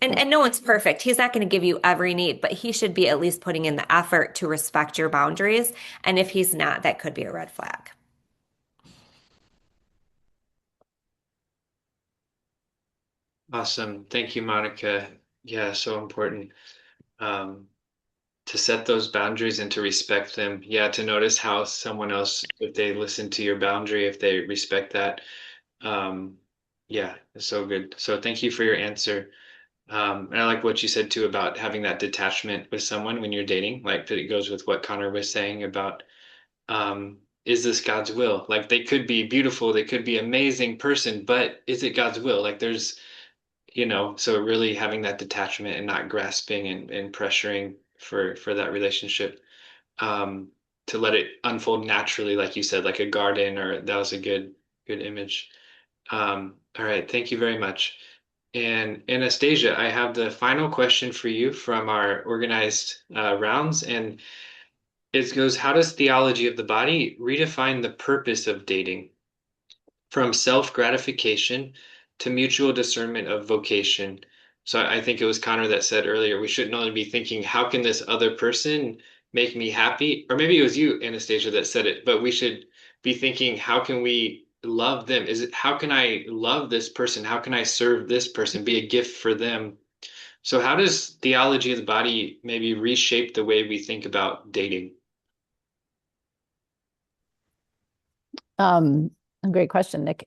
and no one's perfect. He's not going to give you every need, but he should be at least putting in the effort to respect your boundaries. And if he's not, that could be a red flag.
Awesome. Thank you, Monica. Yeah, so important. To set those boundaries and to respect them. Yeah, to notice how someone else, if they listen to your boundary, if they respect that. Yeah, it's so good. So thank you for your answer. And I like what you said too about having that detachment with someone when you're dating. Like that it goes with what Connor was saying about is this God's will? Like they could be beautiful, they could be amazing person, but is it God's will? Like there's, so really having that detachment and not grasping and pressuring for that relationship, um, to let it unfold naturally, like you said, like a garden, or that was a good image. All right, thank you very much. And Anastasia, I have the final question for you from our organized rounds, and it goes, how does theology of the body redefine the purpose of dating? From self-gratification to mutual discernment of vocation. So I think it was Connor that said earlier, we shouldn't only be thinking, how can this other person make me happy? Or maybe it was you, Anastasia, that said it, but we should be thinking, how can we love them? How can I love this person? How can I serve this person, be a gift for them? So how does theology of the body maybe reshape the way we think about dating?
A great question, Nick.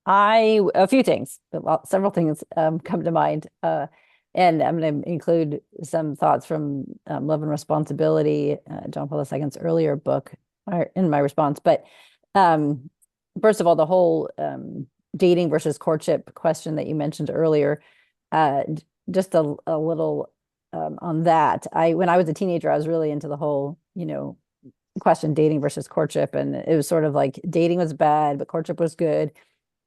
A few things, well, several things come to mind. And I'm going to include some thoughts from Love and Responsibility, John Paul II's earlier book, in my response. But first of all, the whole dating versus courtship question that you mentioned earlier, just a little on that. When I was a teenager, I was really into the whole, question dating versus courtship. And it was sort of like dating was bad, but courtship was good.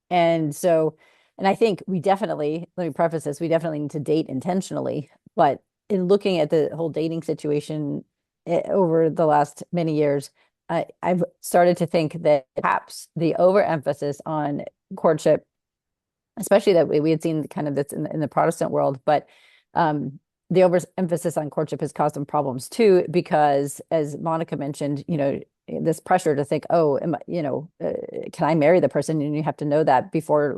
And so, and I think let me preface this, we definitely need to date intentionally. But in looking at the whole dating situation over the last many years, I've started to think that perhaps the overemphasis on courtship, especially that we had seen kind of this in the Protestant world, but the overemphasis on courtship has caused some problems too, because as Monica mentioned, this pressure to think, oh, can I marry the person? And you have to know that before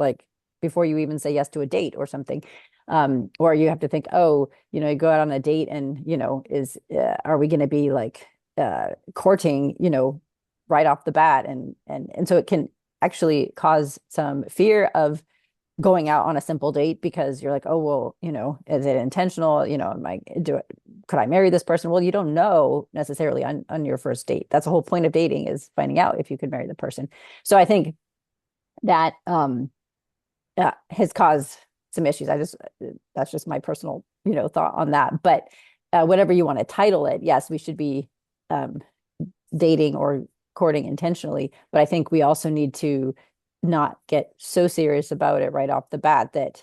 you even say yes to a date or something. Or you have to think, oh, you go out on a date and, are we going to be courting, right off the bat? And so it can actually cause some fear of going out on a simple date, because you're like, oh, well, is it intentional? Could I marry this person? Well, you don't know necessarily on your first date. That's the whole point of dating, is finding out if you could marry the person. So I think that has caused some issues. That's just my personal, thought on that. But whatever you want to title it, yes, we should be dating or courting intentionally. But I think we also need to not get so serious about it right off the bat that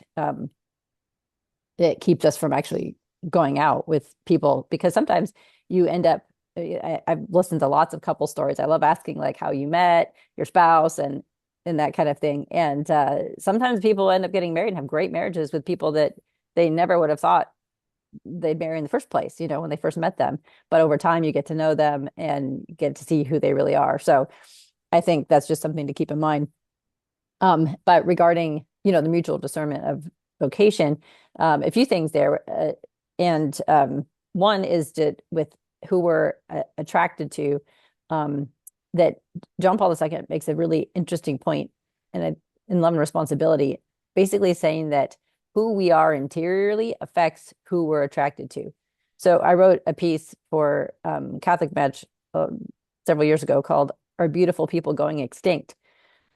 it keeps us from actually going out with people, because sometimes you end up, I've listened to lots of couple stories. I love asking how you met your spouse and that kind of thing. And sometimes people end up getting married and have great marriages with people that they never would have thought they'd marry in the first place, when they first met them. But over time, you get to know them and get to see who they really are. So I think that's just something to keep in mind. But regarding, the mutual discernment of vocation, a few things there. And one is with who we're attracted to, that John Paul II makes a really interesting point in Love and Responsibility, basically saying that who we are interiorly affects who we're attracted to. So I wrote a piece for Catholic Match several years ago called "Are Beautiful People Going Extinct?"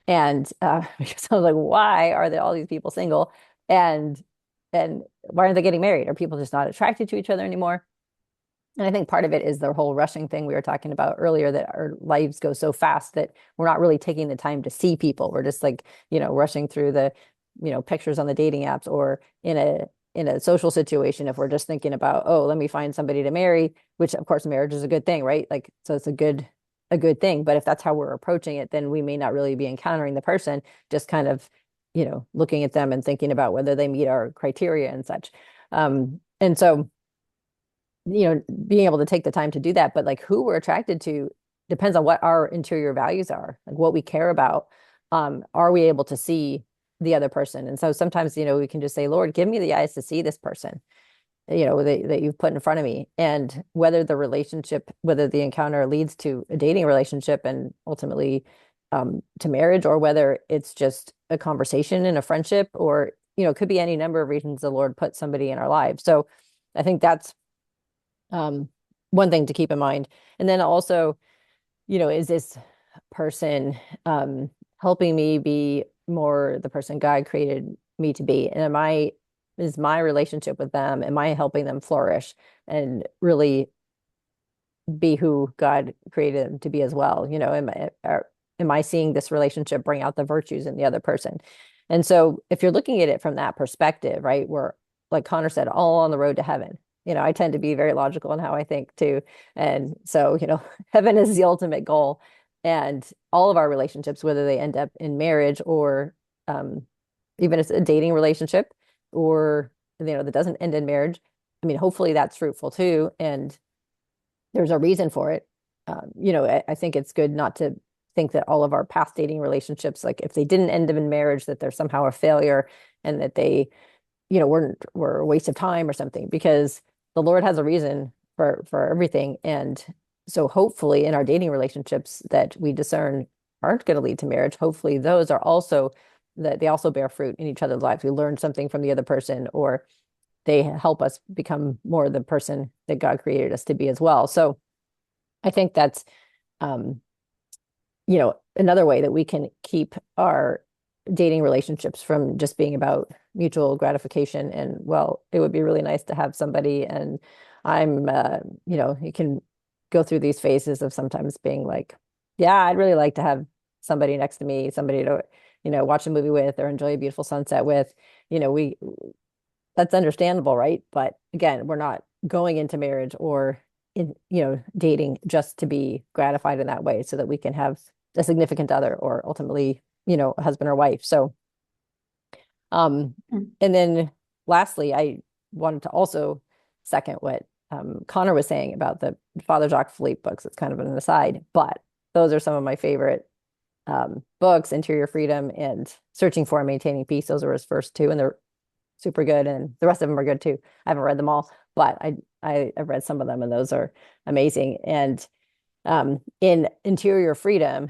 And because I was like, why are there all these people single? And why aren't they getting married? Are people just not attracted to each other anymore? And I think part of it is the whole rushing thing we were talking about earlier, that our lives go so fast that we're not really taking the time to see people. We're just like, rushing through the, pictures on the dating apps, or in a social situation, if we're just thinking about, oh, let me find somebody to marry, which of course marriage is a good thing, right? Like, so it's a good thing. But if that's how we're approaching it, then we may not really be encountering the person, just kind of, looking at them and thinking about whether they meet our criteria and such. And so being able to take the time to do that, but like who we're attracted to depends on what our interior values are, like what we care about. Are we able to see the other person? And so sometimes, we can just say, Lord, give me the eyes to see this person, that you've put in front of me. And whether the encounter leads to a dating relationship and ultimately to marriage, or whether it's just a conversation and a friendship, or, it could be any number of reasons the Lord put somebody in our lives. So I think that's one thing to keep in mind. And then also, is this person helping me be more the person God created me to be? And is my relationship with them, am I helping them flourish and really be who God created them to be as well? Am I seeing this relationship bring out the virtues in the other person? And so if you're looking at it from that perspective, right, we're, like Connor said, all on the road to heaven. I tend to be very logical in how I think too. And so, heaven is the ultimate goal. And all of our relationships, whether they end up in marriage, or even if it's a dating relationship, or, that doesn't end in marriage, I mean, hopefully that's fruitful too. And there's a reason for it. I think it's good not to think that all of our past dating relationships, like if they didn't end up in marriage, that they're somehow a failure, and that they, were a waste of time or something, because the Lord has a reason for everything. And so hopefully in our dating relationships that we discern aren't going to lead to marriage, hopefully those are also, that they also bear fruit in each other's lives. We learn something from the other person, or they help us become more the person that God created us to be as well. So I think that's, another way that we can keep our dating relationships from just being about mutual gratification. And, well, it would be really nice to have somebody. And I'm, you can go through these phases of sometimes being like, yeah, I'd really like to have somebody next to me, somebody to, watch a movie with, or enjoy a beautiful sunset with. That's understandable, right? But again, we're not going into marriage or dating just to be gratified in that way, so that we can have a significant other, or ultimately, a husband or wife. So, and then lastly, I wanted to also second what Connor was saying about the Father Jacques Philippe books. It's kind of an aside, but those are some of my favorite books: Interior Freedom and Searching for and Maintaining Peace. Those are his first two, and they're super good, and the rest of them are good too. I haven't read them all, but I've read some of them, and those are amazing. And in Interior Freedom,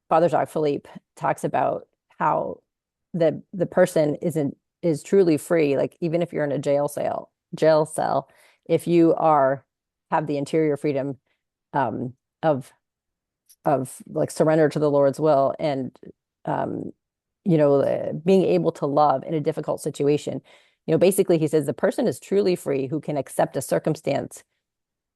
Father Jacques Philippe talks about how the person is truly free. Like, even if you're in a jail cell, if you have the interior freedom of like surrender to the Lord's will, and being able to love in a difficult situation. Basically he says the person is truly free who can accept a circumstance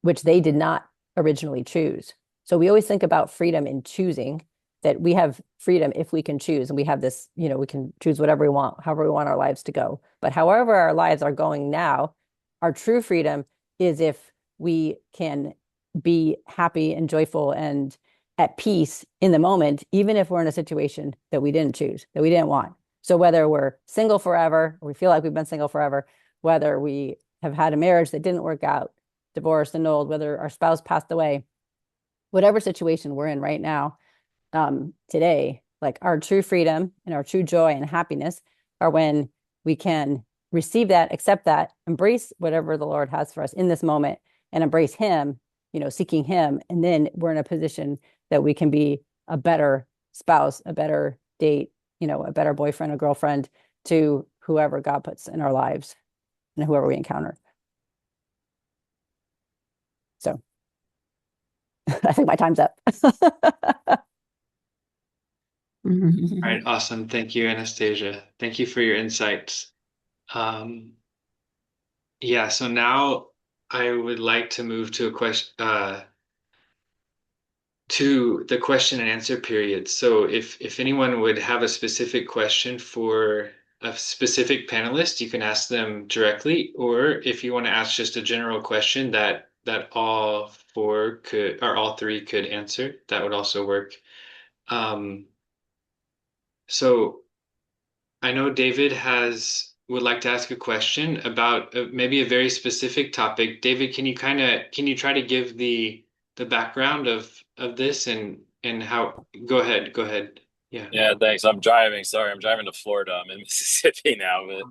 which they did not originally choose. So we always think about freedom in choosing, that we have freedom if we can choose, and we have this, we can choose whatever we want, however we want our lives to go. But however our lives are going now, our true freedom is if we can be happy and joyful and at peace in the moment, even if we're in a situation that we didn't choose, that we didn't want. So whether we're single forever, or we feel like we've been single forever, whether we have had a marriage that didn't work out, divorced, annulled, whether our spouse passed away, whatever situation we're in right now, today, like, our true freedom and our true joy and happiness are when we can receive that, accept that, embrace whatever the Lord has for us in this moment, and embrace him, seeking him. And then we're in a position that we can be a better spouse, a better date, a better boyfriend or girlfriend to whoever God puts in our lives and whoever we encounter. So I think my time's up.
All right, awesome. Thank you, Anastasia. Thank you for your insights. Um, yeah, so now I would like to move to a question, to the question and answer period. So if anyone would have a specific question for a specific panelist, you can ask them directly, or if you want to ask just a general question that all four could or all three could answer, that would also work. Um, so I know David has would like to ask a question about maybe a very specific topic. David, can you try to give the background of this and how go ahead. Yeah.
Yeah, thanks. I'm driving. Sorry, I'm driving to Florida. I'm in Mississippi now, but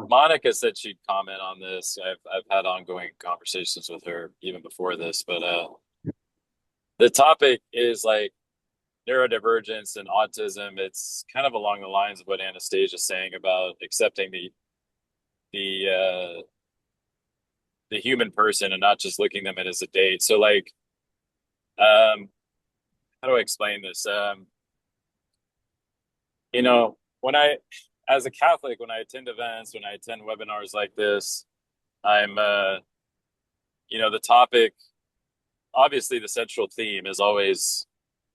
Monica said she'd comment on this. I've had ongoing conversations with her even before this, but the topic is like neurodivergence and autism. It's kind of along the lines of what Anastasia's saying about accepting the uh the human person and not just looking them at as a date. So like how do I explain this? You know, as a Catholic, when I attend events, when I attend webinars like this, I'm, the topic, obviously the central theme is always,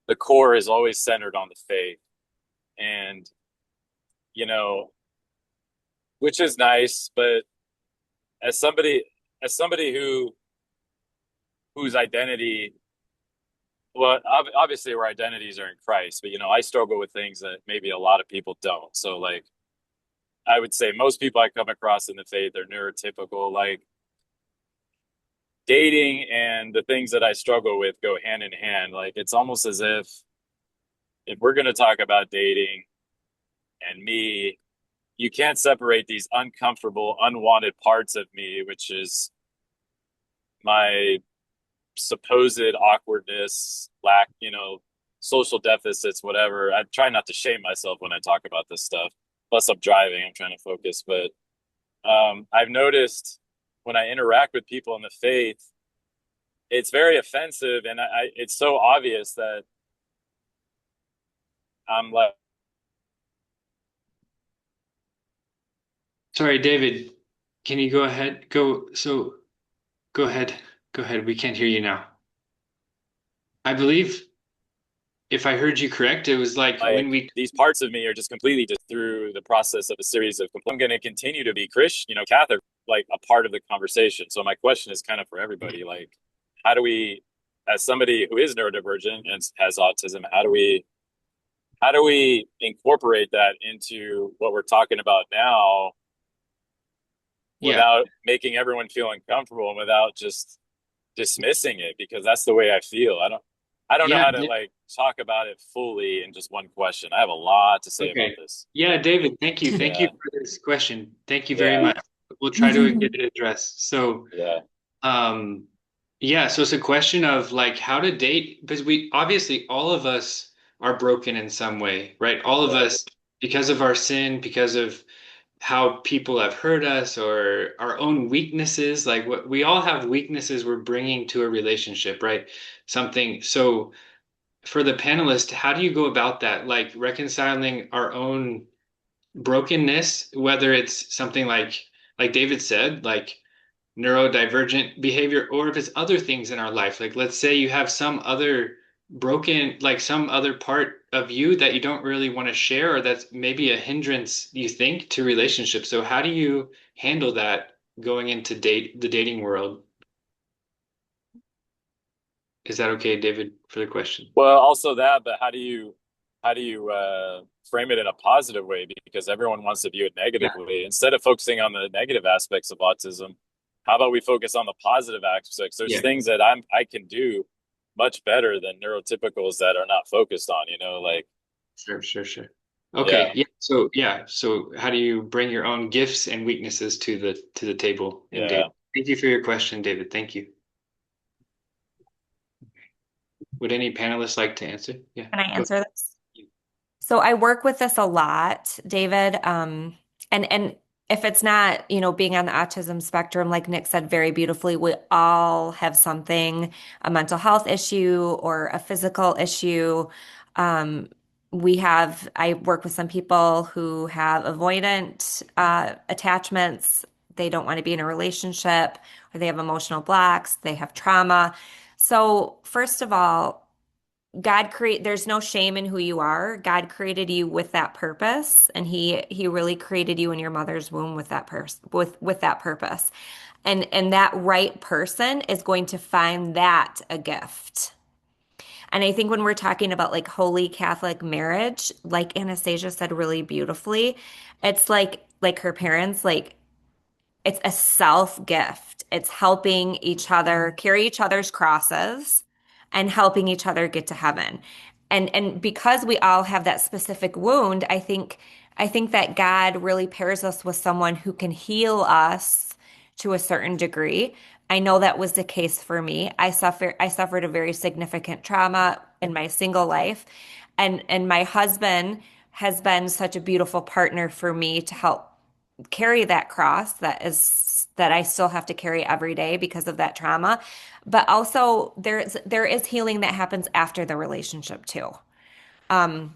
the core is always centered on the faith. And, you know, which is nice, but as somebody, whose identity, well, obviously our identities are in Christ, but, I struggle with things that maybe a lot of people don't. So like, I would say most people I come across in the faith are neurotypical. Like dating and the things that I struggle with go hand in hand. Like it's almost as if we're going to talk about dating and me, you can't separate these uncomfortable, unwanted parts of me, which is my supposed awkwardness, lack, social deficits, whatever. I try not to shame myself when I talk about this stuff. Plus, I'm driving, I'm trying to focus. But I've noticed when I interact with people in the faith, it's very offensive, and it's so obvious that I'm like,
Sorry, David, can you go ahead? Go ahead. Go ahead. We can't hear you now. I believe if I heard you correct, it was like when
these parts of me are just completely just through the process of a series of. I'm going to continue to be Christian, Catholic, like a part of the conversation. So my question is kind of for everybody, like, how do we, as somebody who is neurodivergent and has autism, how do we incorporate that into what we're talking about now without making everyone feel uncomfortable and without just dismissing it? Because that's the way I feel. I don't know how to like talk about it fully in just one question. I have a lot to say about this.
Yeah, David, thank you. Thank you for this question. Thank you very much. We'll try to get it addressed. So, so it's a question of like how to date, because we obviously all of us are broken in some way, right? All of us, because of our sin, because of how people have hurt us or our own weaknesses, like what we all have weaknesses we're bringing to a relationship, right? Something. So for the panelist, how do you go about that? Like reconciling our own brokenness, whether it's something like David said, like neurodivergent behavior, or if it's other things in our life. Like let's say you have some other broken, like some other part of you that you don't really want to share, or that's maybe a hindrance, you think, to relationships. So how do you handle that going into the dating world? Is that okay, David, for the question?
Well, also that, but how do you frame it in a positive way? Because everyone wants to view it negatively. Instead of focusing on the negative aspects of autism, how about we focus on the positive aspects? There's things that I can do much better than neurotypicals that are not focused on, like.
Sure. Okay. So how do you bring your own gifts and weaknesses to the table in dating? Thank you for your question, David. Thank you. Would any panelists like to answer? Yeah.
Can I answer this? So I work with this a lot, David. And if it's not, being on the autism spectrum, like Nick said very beautifully, we all have something, a mental health issue or a physical issue. I work with some people who have avoidant attachments. They don't want to be in a relationship, or they have emotional blocks, they have trauma. So, first of all, there's no shame in who you are. God created you with that purpose, and he really created you in your mother's womb with with that purpose. And that right person is going to find that a gift. And I think when we're talking about like holy Catholic marriage, like Anastasia said really beautifully, it's like her parents, like it's a self gift. It's helping each other carry each other's crosses and helping each other get to heaven. And because we all have that specific wound, I think that God really pairs us with someone who can heal us to a certain degree. I know that was the case for me. I suffered a very significant trauma in my single life, and my husband has been such a beautiful partner for me to help carry that cross that I still have to carry every day because of that trauma. But also there is healing that happens after the relationship too. And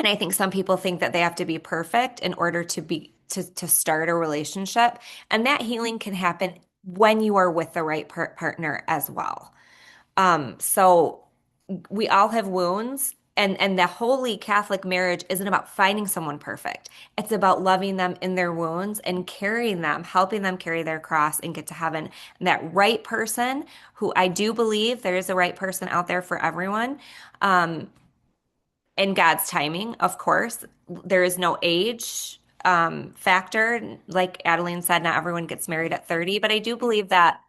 I think some people think that they have to be perfect in order to start a relationship, and that healing can happen when you are with the right partner as well. So we all have wounds, and the holy Catholic marriage isn't about finding someone perfect. It's about loving them in their wounds and carrying them, helping them carry their cross and get to heaven. And that right person, who I do believe there is a right person out there for everyone, in God's timing, of course. There is no age factor. Like Adeline said, not everyone gets married at 30, but I do believe that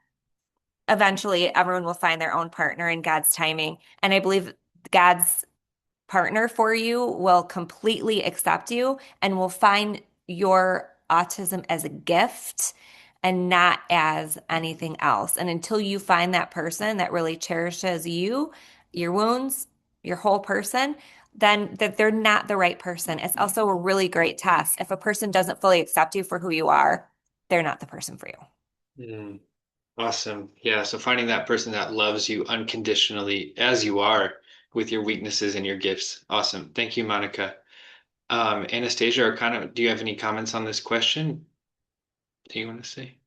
eventually everyone will find their own partner in God's timing. And I believe God's partner for you will completely accept you and will find your autism as a gift and not as anything else. And until you find that person that really cherishes you, your wounds, your whole person, then that they're not the right person. It's also a really great test. If a person doesn't fully accept you for who you are, they're not the person for you.
Mm, awesome. Yeah. So finding that person that loves you unconditionally as you are with your weaknesses and your gifts. Awesome. Thank you, Monica. Anastasia, do you have any comments on this question? Do you want to say?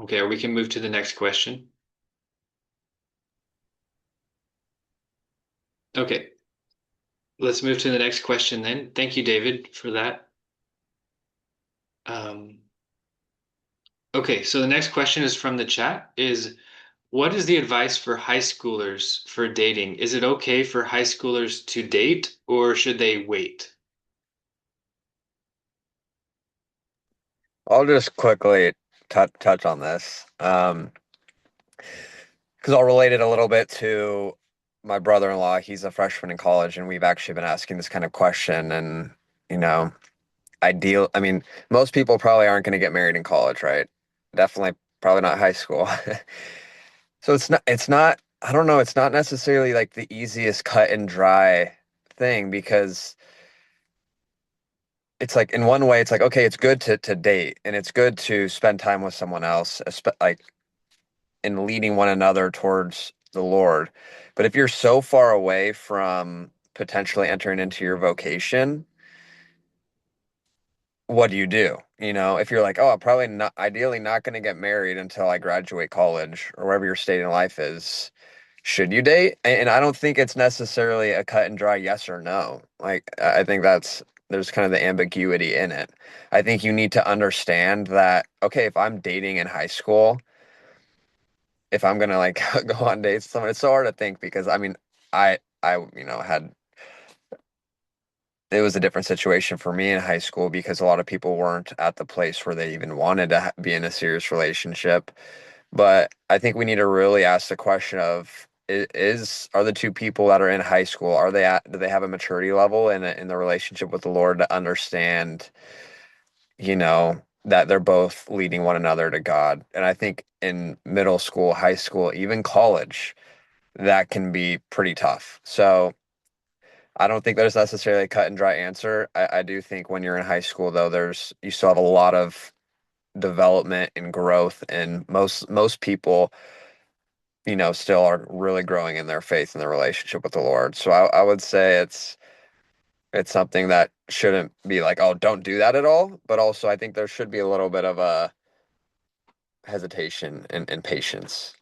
Okay, or we can move to the next question. Okay, let's move to the next question then. Thank you, David, for that. Okay, so the next question is from the chat is, what is the advice for high schoolers for dating? Is it okay for high schoolers to date or should they wait?
I'll just quickly touch on this. Because I'll relate it a little bit to my brother-in-law. He's a freshman in college, and we've actually been asking this kind of question. And, you know, I mean, most people probably aren't going to get married in college, right? Definitely, probably not high school. So I don't know, it's not necessarily like the easiest cut and dry thing because it's like in one way, it's like, okay, it's good to date and it's good to spend time with someone else, like in leading one another towards the Lord. But if you're so far away from potentially entering into your vocation, what do you do? You know, if you're like, oh, I'm probably not, ideally not going to get married until I graduate college or wherever your state in life is, should you date? And I don't think it's necessarily a cut and dry yes or no. Like, I think there's kind of the ambiguity in it. I think you need to understand that, okay, if I'm dating in high school, if I'm gonna like go on dates with someone, it's so hard to think because I mean, had it was a different situation for me in high school because a lot of people weren't at the place where they even wanted to be in a serious relationship. But I think we need to really ask the question of are the two people that are in high school, do they have a maturity level in the relationship with the Lord to understand, that they're both leading one another to God. And I think in middle school, high school, even college, that can be pretty tough. So I don't think there's necessarily a cut and dry answer. I do think when you're in high school, though, you still have a lot of development and growth, and most people still are really growing in their faith and their relationship with the Lord. So I would say it's something that shouldn't be like, oh, don't do that at all. But also I think there should be a little bit of a hesitation and patience.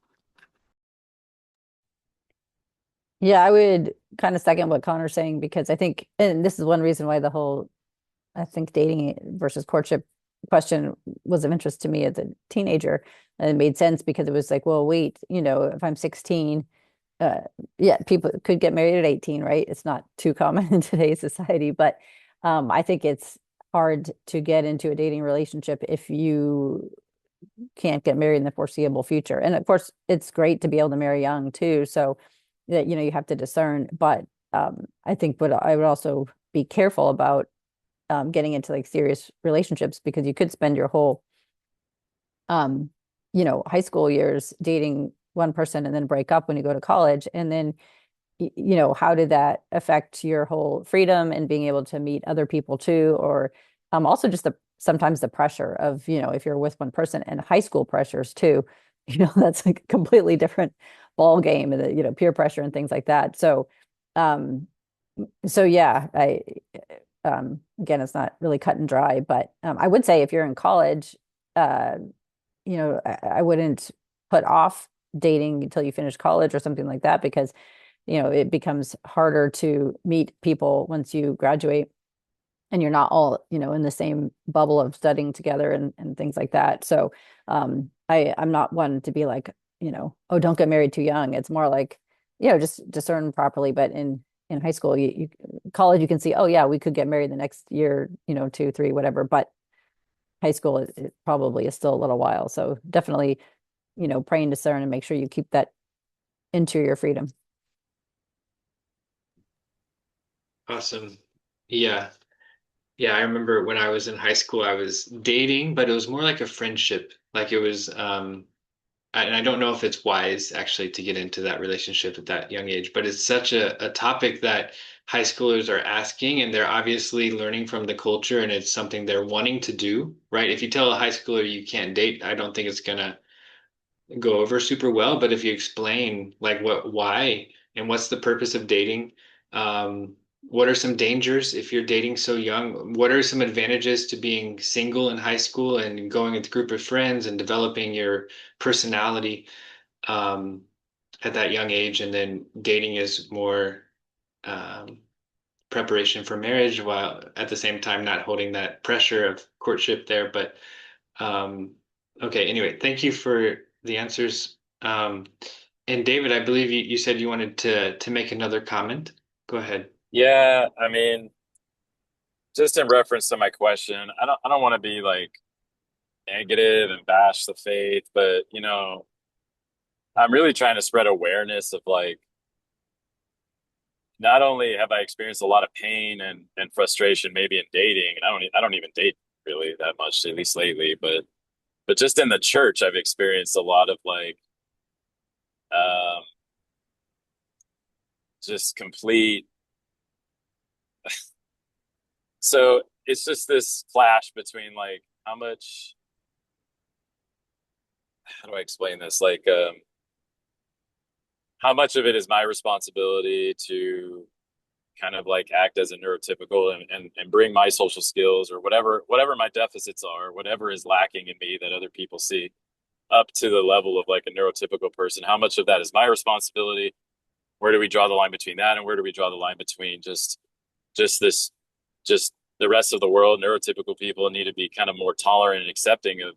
Yeah, I would kind of second what Connor's saying, because I think, and this is one reason why the whole, I think, dating versus courtship question was of interest to me as a teenager. And it made sense because it was like, well, wait, if I'm 16, uh, yeah, people could get married at 18, right? It's not too common in today's society, but I think it's hard to get into a dating relationship if you can't get married in the foreseeable future. And of course, it's great to be able to marry young too. So that, you have to discern. But I think, but I would also be careful about getting into like serious relationships, because you could spend your whole, high school years dating one person and then break up when you go to college. And then, how did that affect your whole freedom and being able to meet other people too? Or also just sometimes the pressure of, if you're with one person, and high school pressures too, that's like a completely different ball game, and peer pressure and things like that. Um, so yeah, again, it's not really cut and dry, but I would say if you're in college, uh, I wouldn't put off dating until you finish college or something like that, because it becomes harder to meet people once you graduate and you're not all, in the same bubble of studying together and things like that. So I'm not one to be like, oh, don't get married too young. It's more like, just discern properly. But in high school, college, you can see, oh yeah, we could get married the next year, 2, 3, whatever. But high school, it probably is still a little while. So definitely, pray and discern and make sure you keep that interior freedom.
Awesome. Yeah. Yeah, I remember when I was in high school, I was dating, but it was more like a friendship. Like it was, and I don't know if it's wise actually to get into that relationship at that young age, but it's such a topic that high schoolers are asking, and they're obviously learning from the culture, and it's something they're wanting to do, right? If you tell a high schooler you can't date, I don't think it's gonna go over super well. But if you explain like why, and what's the purpose of dating, what are some dangers if you're dating so young? What are some advantages to being single in high school and going with a group of friends and developing your personality um, at that young age? And then dating is more um, preparation for marriage, while at the same time not holding that pressure of courtship there. But um, okay, anyway, thank you for the answers. And David, I believe you said you wanted to make another comment. Go ahead.
Yeah, I mean, just in reference to my question, I don't want to be like negative and bash the faith, but I'm really trying to spread awareness of like, not only have I experienced a lot of pain and frustration maybe in dating, and I don't even date really that much, at least lately, but just in the church I've experienced a lot of like um just complete, so it's just this clash between like how do I explain this? Like how much of it is my responsibility to kind of like act as a neurotypical and bring my social skills or whatever my deficits are, whatever is lacking in me that other people see, up to the level of like a neurotypical person. How much of that is my responsibility? Where do we draw the line between that, and where do we draw the line between just just the rest of the world? Neurotypical people need to be kind of more tolerant and accepting of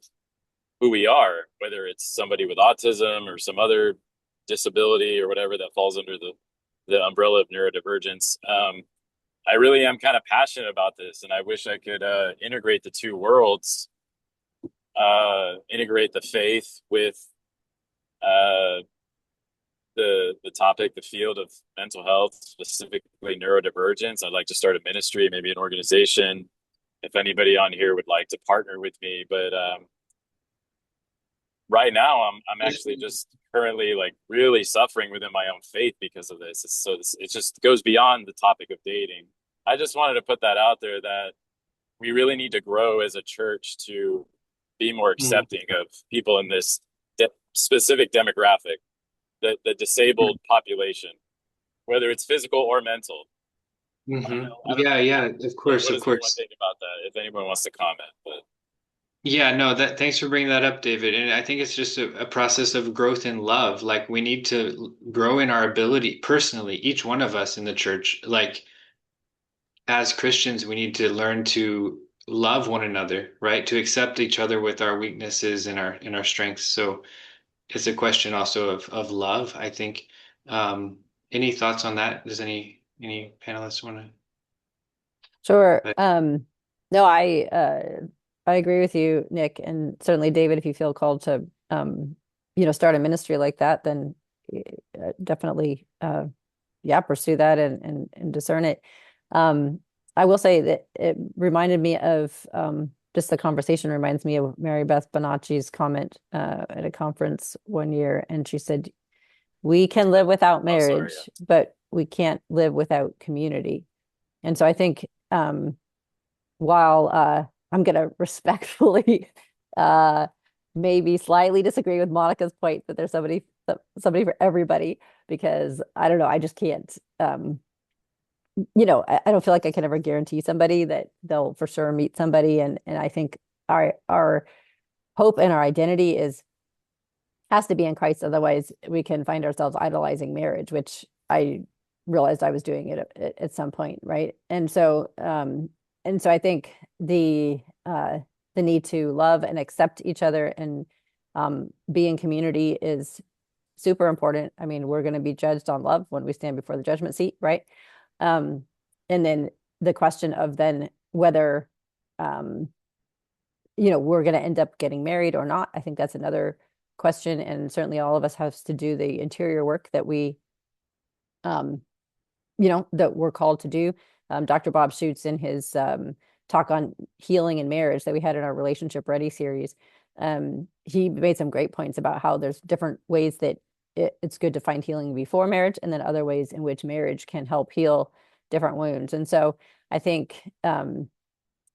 who we are, whether it's somebody with autism or some other disability or whatever that falls under the umbrella of neurodivergence. I really am kind of passionate about this, and I wish I could integrate the two worlds, integrate the faith with uh, the topic, the field of mental health, specifically neurodivergence. I'd like to start a ministry, maybe an organization. If anybody on here would like to partner with me, but right now I'm actually just currently like really suffering within my own faith because of this. It just goes beyond the topic of dating. I just wanted to put that out there, that we really need to grow as a church to be more accepting of people in this specific demographic. the disabled population, whether it's physical or mental. I don't know.
Yeah, of course,
What
of
does everyone
course.
think about that? If anyone wants to comment, but
Yeah, no, thanks for bringing that up, David. And I think it's just a process of growth in love. Like we need to grow in our ability personally, each one of us in the church. Like as Christians, we need to learn to love one another, right? To accept each other with our weaknesses and our strengths. So it's a question also of love, I think. Any thoughts on that? Does any panelists want
Sure.
to?
No, I agree with you, Nick, and certainly David, if you feel called to start a ministry like that, then definitely yeah, pursue that and discern it. I will say that it reminded me of just the conversation reminds me of Mary Beth Bonacci's comment at a conference one year, and she said, "We can live without marriage, but we can't live without community." And so I think while I'm going to respectfully maybe slightly disagree with Monica's point that there's somebody for everybody, because I don't know, I just can't I don't feel like I can ever guarantee somebody that they'll for sure meet somebody, and I think our hope and our identity has to be in Christ. Otherwise we can find ourselves idolizing marriage, which I realized I was doing it at some point, right? And so I think the need to love and accept each other and be in community is super important. I mean, we're going to be judged on love when we stand before the judgment seat, right? And then the question of then whether we're going to end up getting married or not, I think that's another question. And certainly all of us has to do the interior work that we that we're called to do. Dr. Bob Schutz, in his talk on healing and marriage that we had in our Relationship Ready series, he made some great points about how there's different ways that it's good to find healing before marriage, and then other ways in which marriage can help heal different wounds. And so I think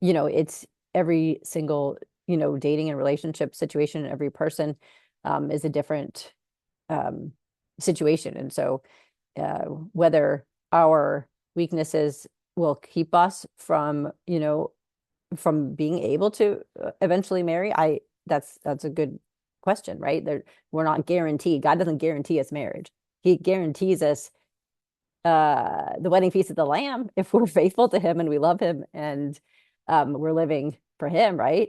it's every single dating and relationship situation, every person is a different situation. And so whether our weaknesses will keep us from being able to eventually marry, that's a good question, right? We're not guaranteed. God doesn't guarantee us marriage. He guarantees us the wedding feast of the Lamb if we're faithful to him and we love him and we're living for him, right?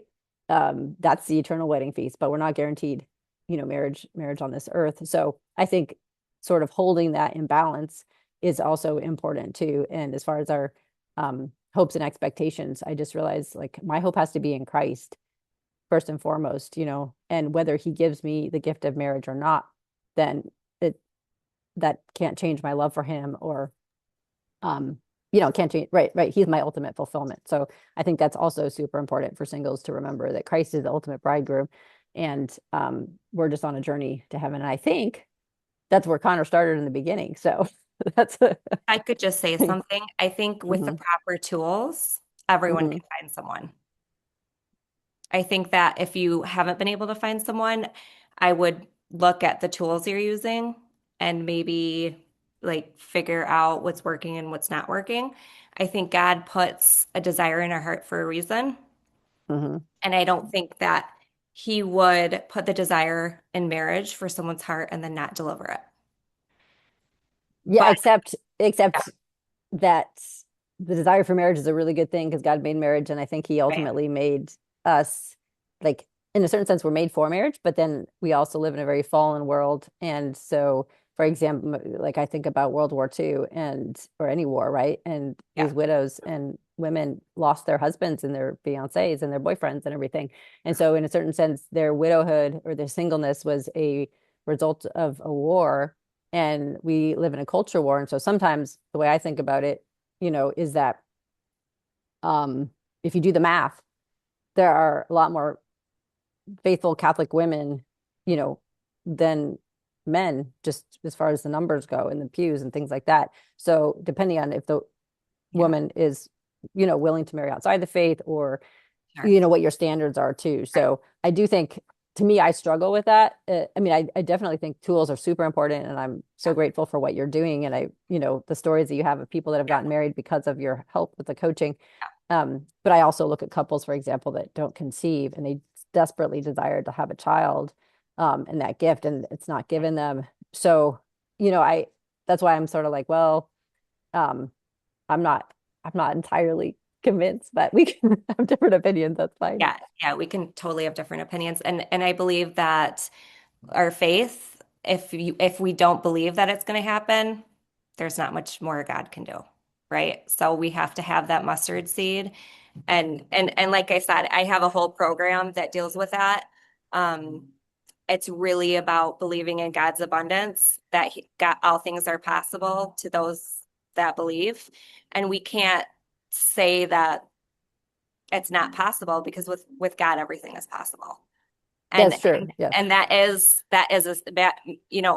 That's the eternal wedding feast, but we're not guaranteed marriage on this earth. So I think sort of holding that in balance is also important too. And as far as our hopes and expectations, I just realized like my hope has to be in Christ first and foremost, and whether he gives me the gift of marriage or not, then that can't change my love for him, or can't change, right, he's my ultimate fulfillment. So I think that's also super important for singles to remember that Christ is the ultimate bridegroom, and we're just on a journey to heaven. And I think that's where Connor started in the beginning. So that's
I could just say something. I think with the proper tools, everyone can find someone. I think that if you haven't been able to find someone, I would look at the tools you're using and maybe like figure out what's working and what's not working. I think God puts a desire in our heart for a reason. And I don't think that he would put the desire in marriage for someone's heart and then not deliver it.
Yeah,
But,
except that the desire for marriage is a really good thing because God made marriage, and I think he ultimately made us, like, in a certain sense, we're made for marriage, but then we also live in a very fallen world. And so, for example, like I think about World War II or any war, right? And these widows and women lost their husbands and their fiancés and their boyfriends and everything. And so in a certain sense, their widowhood or their singleness was a result of a war. And we live in a culture war. And so sometimes the way I think about it, is that if you do the math, there are a lot more faithful Catholic women, than men, just as far as the numbers go in the pews and things like that. So depending on if the woman is, willing to marry outside the faith, or, what your standards are too. So I do think to me, I struggle with that. I mean, I definitely think tools are super important, and I'm so grateful for what you're doing. And the stories that you have of people that have gotten married because of your help with the coaching. But I also look at couples, for example, that don't conceive and they desperately desire to have a child, and that gift, and it's not given them. So, that's why I'm sort of like, well, um, I'm not entirely convinced, but we can have different opinions. That's fine.
Yeah, we can totally have different opinions. And I believe that our faith, if we don't believe that it's going to happen, there's not much more God can do, right? So we have to have that mustard seed. And like I said, I have a whole program that deals with that. It's really about believing in God's abundance, that God, all things are possible to those that believe. And we can't say that it's not possible, because with God, everything is possible.
That's true. Yes.
And that is that,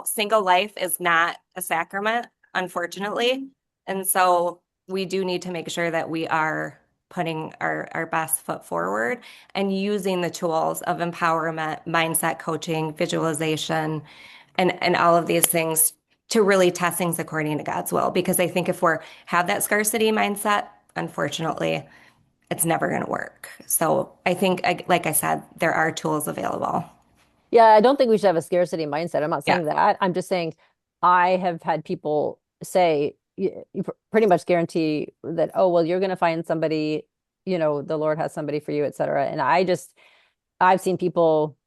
single life is not a sacrament, unfortunately. And so we do need to make sure that we are putting our best foot forward and using the tools of empowerment, mindset coaching, visualization, and all of these things to really test things according to God's will. Because I think if have that scarcity mindset, unfortunately, it's never going to work. So I think, like I said, there are tools available.
Yeah, I don't think we should have a scarcity mindset. I'm not saying
Yeah.
that. I'm just saying I have had people say, you pretty much guarantee that, oh, well, you're going to find somebody, the Lord has somebody for you, et cetera. And I've seen people,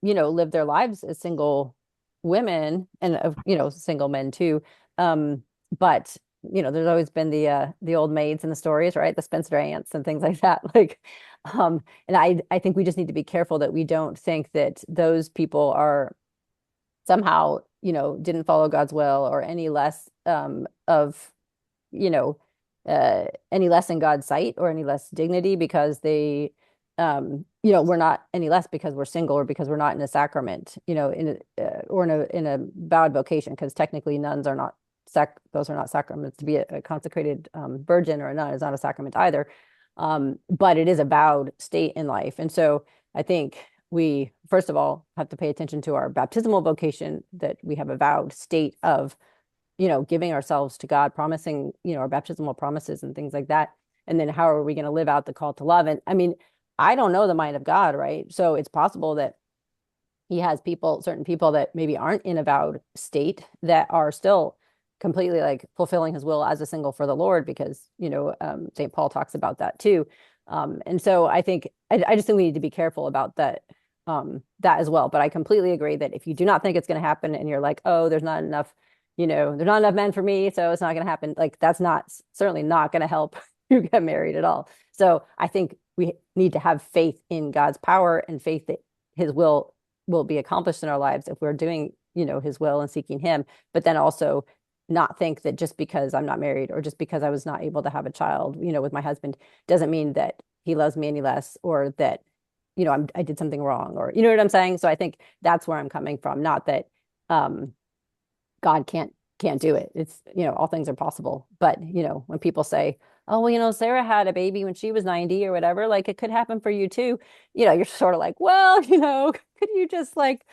live their lives as single women and, single men too. But there's always been the old maids in the stories, right? The spinster aunts and things like that. Like, and I think we just need to be careful that we don't think that those people are somehow, didn't follow God's will or any less of, any less in God's sight or any less dignity because they, we're not any less because we're single or because we're not in a sacrament, or in a vowed vocation, because technically nuns are not those are not sacraments. To be a consecrated virgin or a nun is not a sacrament either. But it is a vowed state in life. And so I think we, first of all, have to pay attention to our baptismal vocation, that we have a vowed state of, giving ourselves to God, promising, our baptismal promises and things like that. And then how are we going to live out the call to love? And I mean, I don't know the mind of God, right? So it's possible that he has certain people that maybe aren't in a vowed state that are still completely like fulfilling his will as a single for the Lord, because, St. Paul talks about that too. And so I think, I just think we need to be careful about that, that as well. But I completely agree that if you do not think it's going to happen and you're like, oh, there's not enough, there's not enough men for me, so it's not going to happen. Like, that's certainly not going to help you get married at all. So I think we need to have faith in God's power and faith that his will be accomplished in our lives if we're doing, his will and seeking him, but then also not think that just because I'm not married or just because I was not able to have a child, with my husband, doesn't mean that he loves me any less, or that, I did something wrong, or, you know what I'm saying? So I think that's where I'm coming from. Not that, God can't do it. It's, all things are possible. But, when people say, oh, well, Sarah had a baby when she was 90 or whatever, like, it could happen for you too. You're sort of like, well, could you just like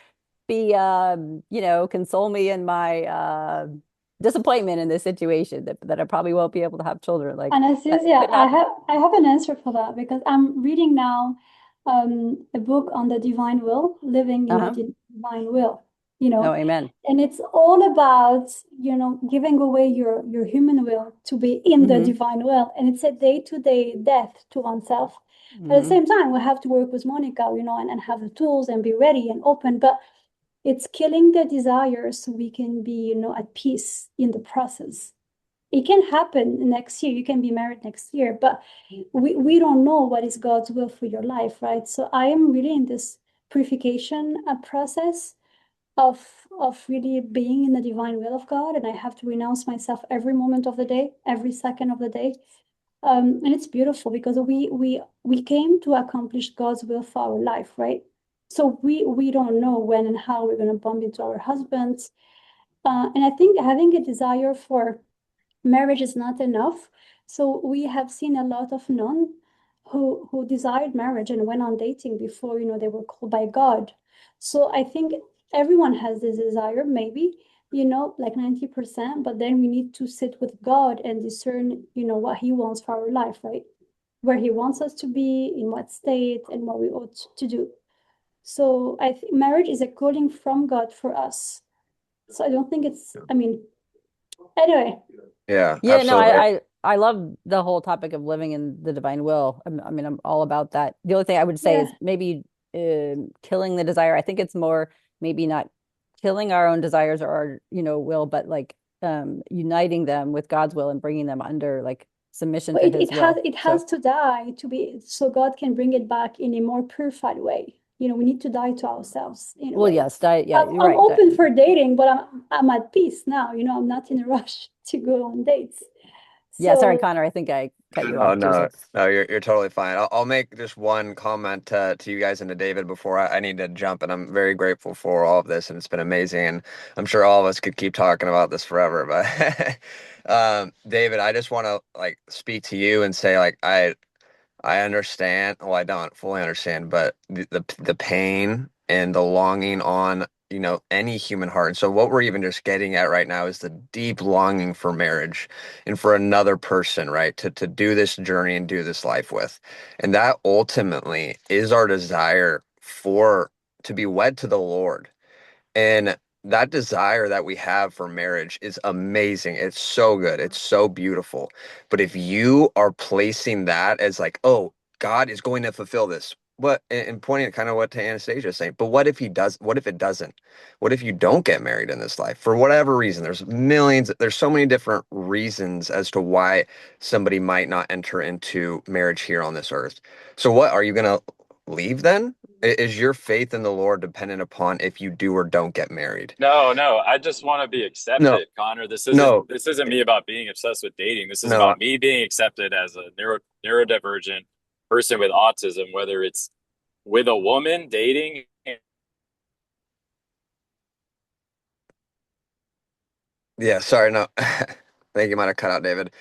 be, console me in my, disappointment in this situation that I probably won't be able to have children. Like,
Anastasia, I have an answer for that, because I'm reading now a book on the divine will, living in the divine will,
Oh, amen.
and it's all about, giving away your human will to be in the divine will. And it's a day-to-day death to oneself. But at the same time, we have to work with Monica, and have the tools and be ready and open. But it's killing the desire so we can be, at peace in the process. It can happen next year. You can be married next year, but we don't know what is God's will for your life, right? So I am really in this purification process of really being in the divine will of God, and I have to renounce myself every moment of the day, every second of the day. And it's beautiful because we came to accomplish God's will for our life, right? So we don't know when and how we're going to bump into our husbands. And I think having a desire for marriage is not enough. So we have seen a lot of nuns who desired marriage and went on dating before, they were called by God. So I think everyone has this desire, maybe, like 90%, but then we need to sit with God and discern, what he wants for our life, right? Where he wants us to be, in what state, and what we ought to do. So I think marriage is a calling from God for us. So I don't think anyway.
Yeah,
Yeah, no,
absolutely.
I love the whole topic of living in the divine will. I'm all about that. The only thing I would say
Yeah.
is maybe killing the desire. I think it's more maybe not killing our own desires or our, will, but like uniting them with God's will and bringing them under like submission
But
to
it,
his
it has
will.
it has to die to be so God can bring it back in a more purified way. We need to die to ourselves in a
Well,
way.
yes, yeah,
I'm
you're right.
open for dating, but I'm at peace now. I'm not in a rush to go on dates.
Yeah, sorry,
So
Connor, I think I cut you
Oh
off too.
no,
So
no, you're totally fine. I'll make just one comment to you guys and to David before I need to jump. And I'm very grateful for all of this, and it's been amazing. And I'm sure all of us could keep talking about this forever. But David, I just want to like speak to you and say like I understand. Well, I don't fully understand, but the pain and the longing on, any human heart. And so what we're even just getting at right now is the deep longing for marriage and for another person, right? To do this journey and do this life with. And that ultimately is our desire for to be wed to the Lord. And that desire that we have for marriage is amazing. It's so good. It's so beautiful. But if you are placing that as like, oh, God is going to fulfill this, what and pointing at kind of what to Anastasia is saying, but what if he does? What if it doesn't? What if you don't get married in this life for whatever reason? There's so many different reasons as to why somebody might not enter into marriage here on this earth. So what are you gonna leave then? Is your faith in the Lord dependent upon if you do or don't get married?
No, no, I just want to be
No,
accepted, Connor.
no,
This isn't me about being obsessed with dating. This is
no.
about me being accepted as a neurodivergent person with autism, whether it's with a woman dating.
Yeah, sorry, no. I think you might have cut out, David.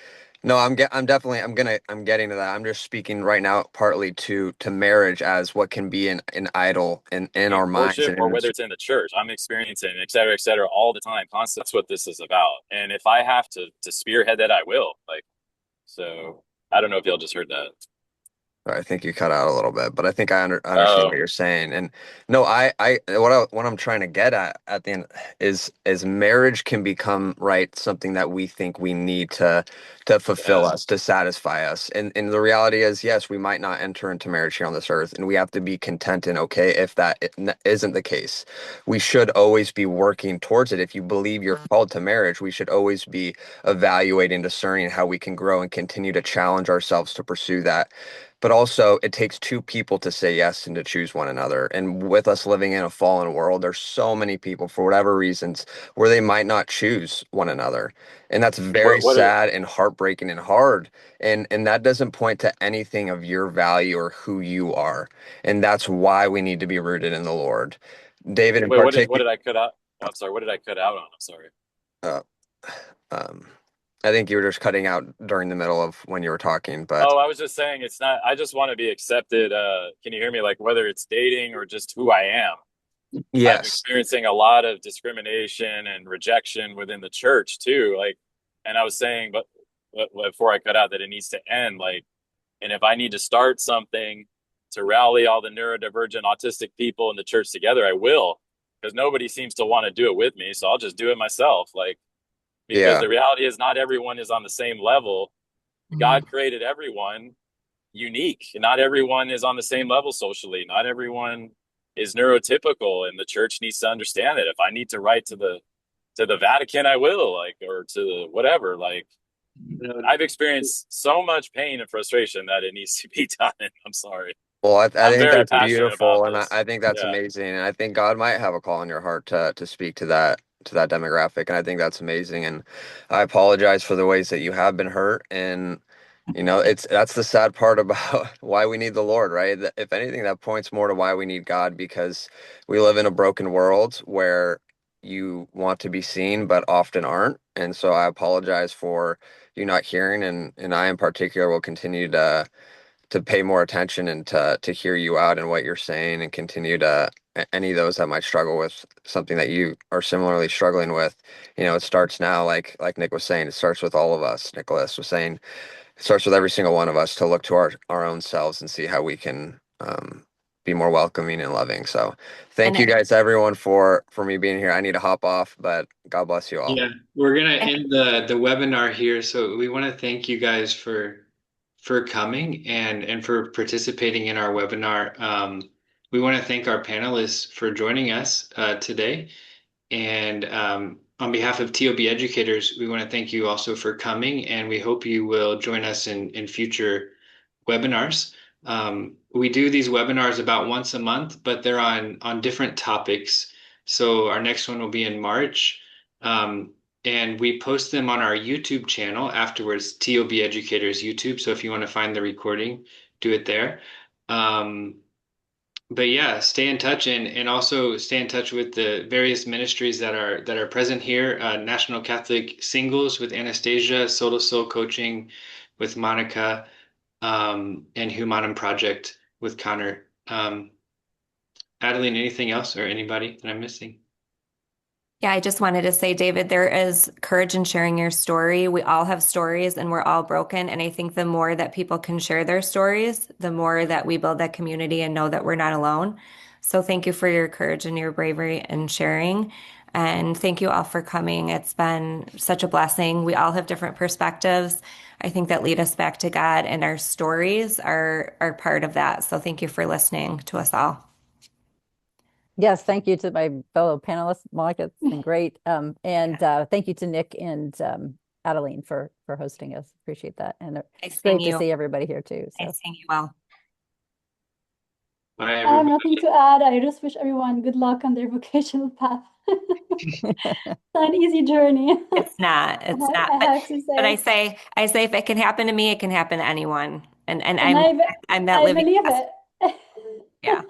No, I'm getting to that. I'm just speaking right now partly to marriage as what can be an idol in our minds
Courtship
and
or
in
whether
this.
it's in the church. I'm experiencing et cetera, all the time. Constantly. That's what this is about. And if I have to spearhead that, I will. So I don't know if y'all just heard that.
I think you cut out a little bit, but I think I understand
Oh,
what you're saying. And no, what I'm trying to get at the end is marriage can become right something that we think we need to fulfill
yeah.
us, to satisfy us. And the reality is, yes, we might not enter into marriage here on this earth, and we have to be content and okay if that isn't the case. We should always be working towards it. If you believe you're called to marriage, we should always be evaluating, discerning how we can grow and continue to challenge ourselves to pursue that. But also, it takes two people to say yes and to choose one another. And with us living in a fallen world, there's so many people, for whatever reasons, where they might not choose one another. And that's very
What are,
sad and heartbreaking and hard. And that doesn't point to anything of your value or who you are. And that's why we need to be rooted in the Lord. David, in
wait, what
particular,
did I cut out? Oh, I'm sorry. What did I cut out on? I'm sorry.
uh, um, I think you were just cutting out during the middle of when you were talking, but
Oh, I was just saying it's not, I just want to be accepted. Can you hear me? Like whether it's dating or just who I am. I'm
yes.
experiencing a lot of discrimination and rejection within the church too. And I was saying, but before I cut out that it needs to end. And if I need to start something to rally all the neurodivergent autistic people in the church together, I will, because nobody seems to want to do it with me. So I'll just do it myself. Because
Yeah.
the reality is not everyone is on the same level. God created everyone unique. Not everyone is on the same level socially. Not everyone is neurotypical, and the church needs to understand it. If I need to write to the Vatican, I will, or to the whatever. I've experienced so much pain and frustration that it needs to be done. I'm sorry.
Well, I
I'm
think
very
that's
passionate about
beautiful, and
this.
I think that's
Yeah.
amazing, and I think God might have a call in your heart to speak to that demographic, and I think that's amazing. And I apologize for the ways that you have been hurt, and that's the sad part about why we need the Lord, right? That if anything, that points more to why we need God, because we live in a broken world where you want to be seen but often aren't, and so I apologize for you not hearing, and I in particular will continue pay more attention and to hear you out and what you're saying, and continue to any of those that might struggle with something that you are similarly struggling with. It starts now, like Nick was saying, it starts with all of us. Nicholas was saying it starts with every single one of us to look to our own selves and see how we can be more welcoming and loving. So thank you guys, everyone, for me being here. I need to hop off, but God bless you all.
Yeah, we're gonna end the webinar here. So we want to thank you guys for coming and for participating in our webinar. We want to thank our panelists for joining us today. And on behalf of TOB educators, we want to thank you also for coming, and we hope you will join us in future webinars. We do these webinars about once a month, but they're on different topics. So our next one will be in March. And we post them on our YouTube channel afterwards, TOB Educators YouTube. So if you want to find the recording, do it there. But yeah, stay in touch and also stay in touch with the various ministries that are present here. National Catholic Singles with Anastasia, Soul to Soul Coaching with Monica, and Humanum Project with Connor. Adeline, anything else or anybody that I'm missing?
Yeah, I just wanted to say, David, there is courage in sharing your story. We all have stories and we're all broken. And I think the more that people can share their stories, the more that we build that community and know that we're not alone. So thank you for your courage and your bravery in sharing. And thank you all for coming. It's been such a blessing. We all have different perspectives, I think, that lead us back to God, and our stories are part of that. So thank you for listening to us all.
Yes, thank you to my fellow panelists, Monica. It's been great. Thank you to Nick and Adeline for hosting us. Appreciate that. And it's great to see everybody here too. So.
Nice seeing you all.
Bye,
I have
everybody.
nothing to add. I just wish everyone good luck on their vocational path. It's not an easy journey.
It's not. It's not.
I have to say.
But I say if it can happen to me, it can happen to anyone. And
I
I'm that
believe
living.
it.
Yeah.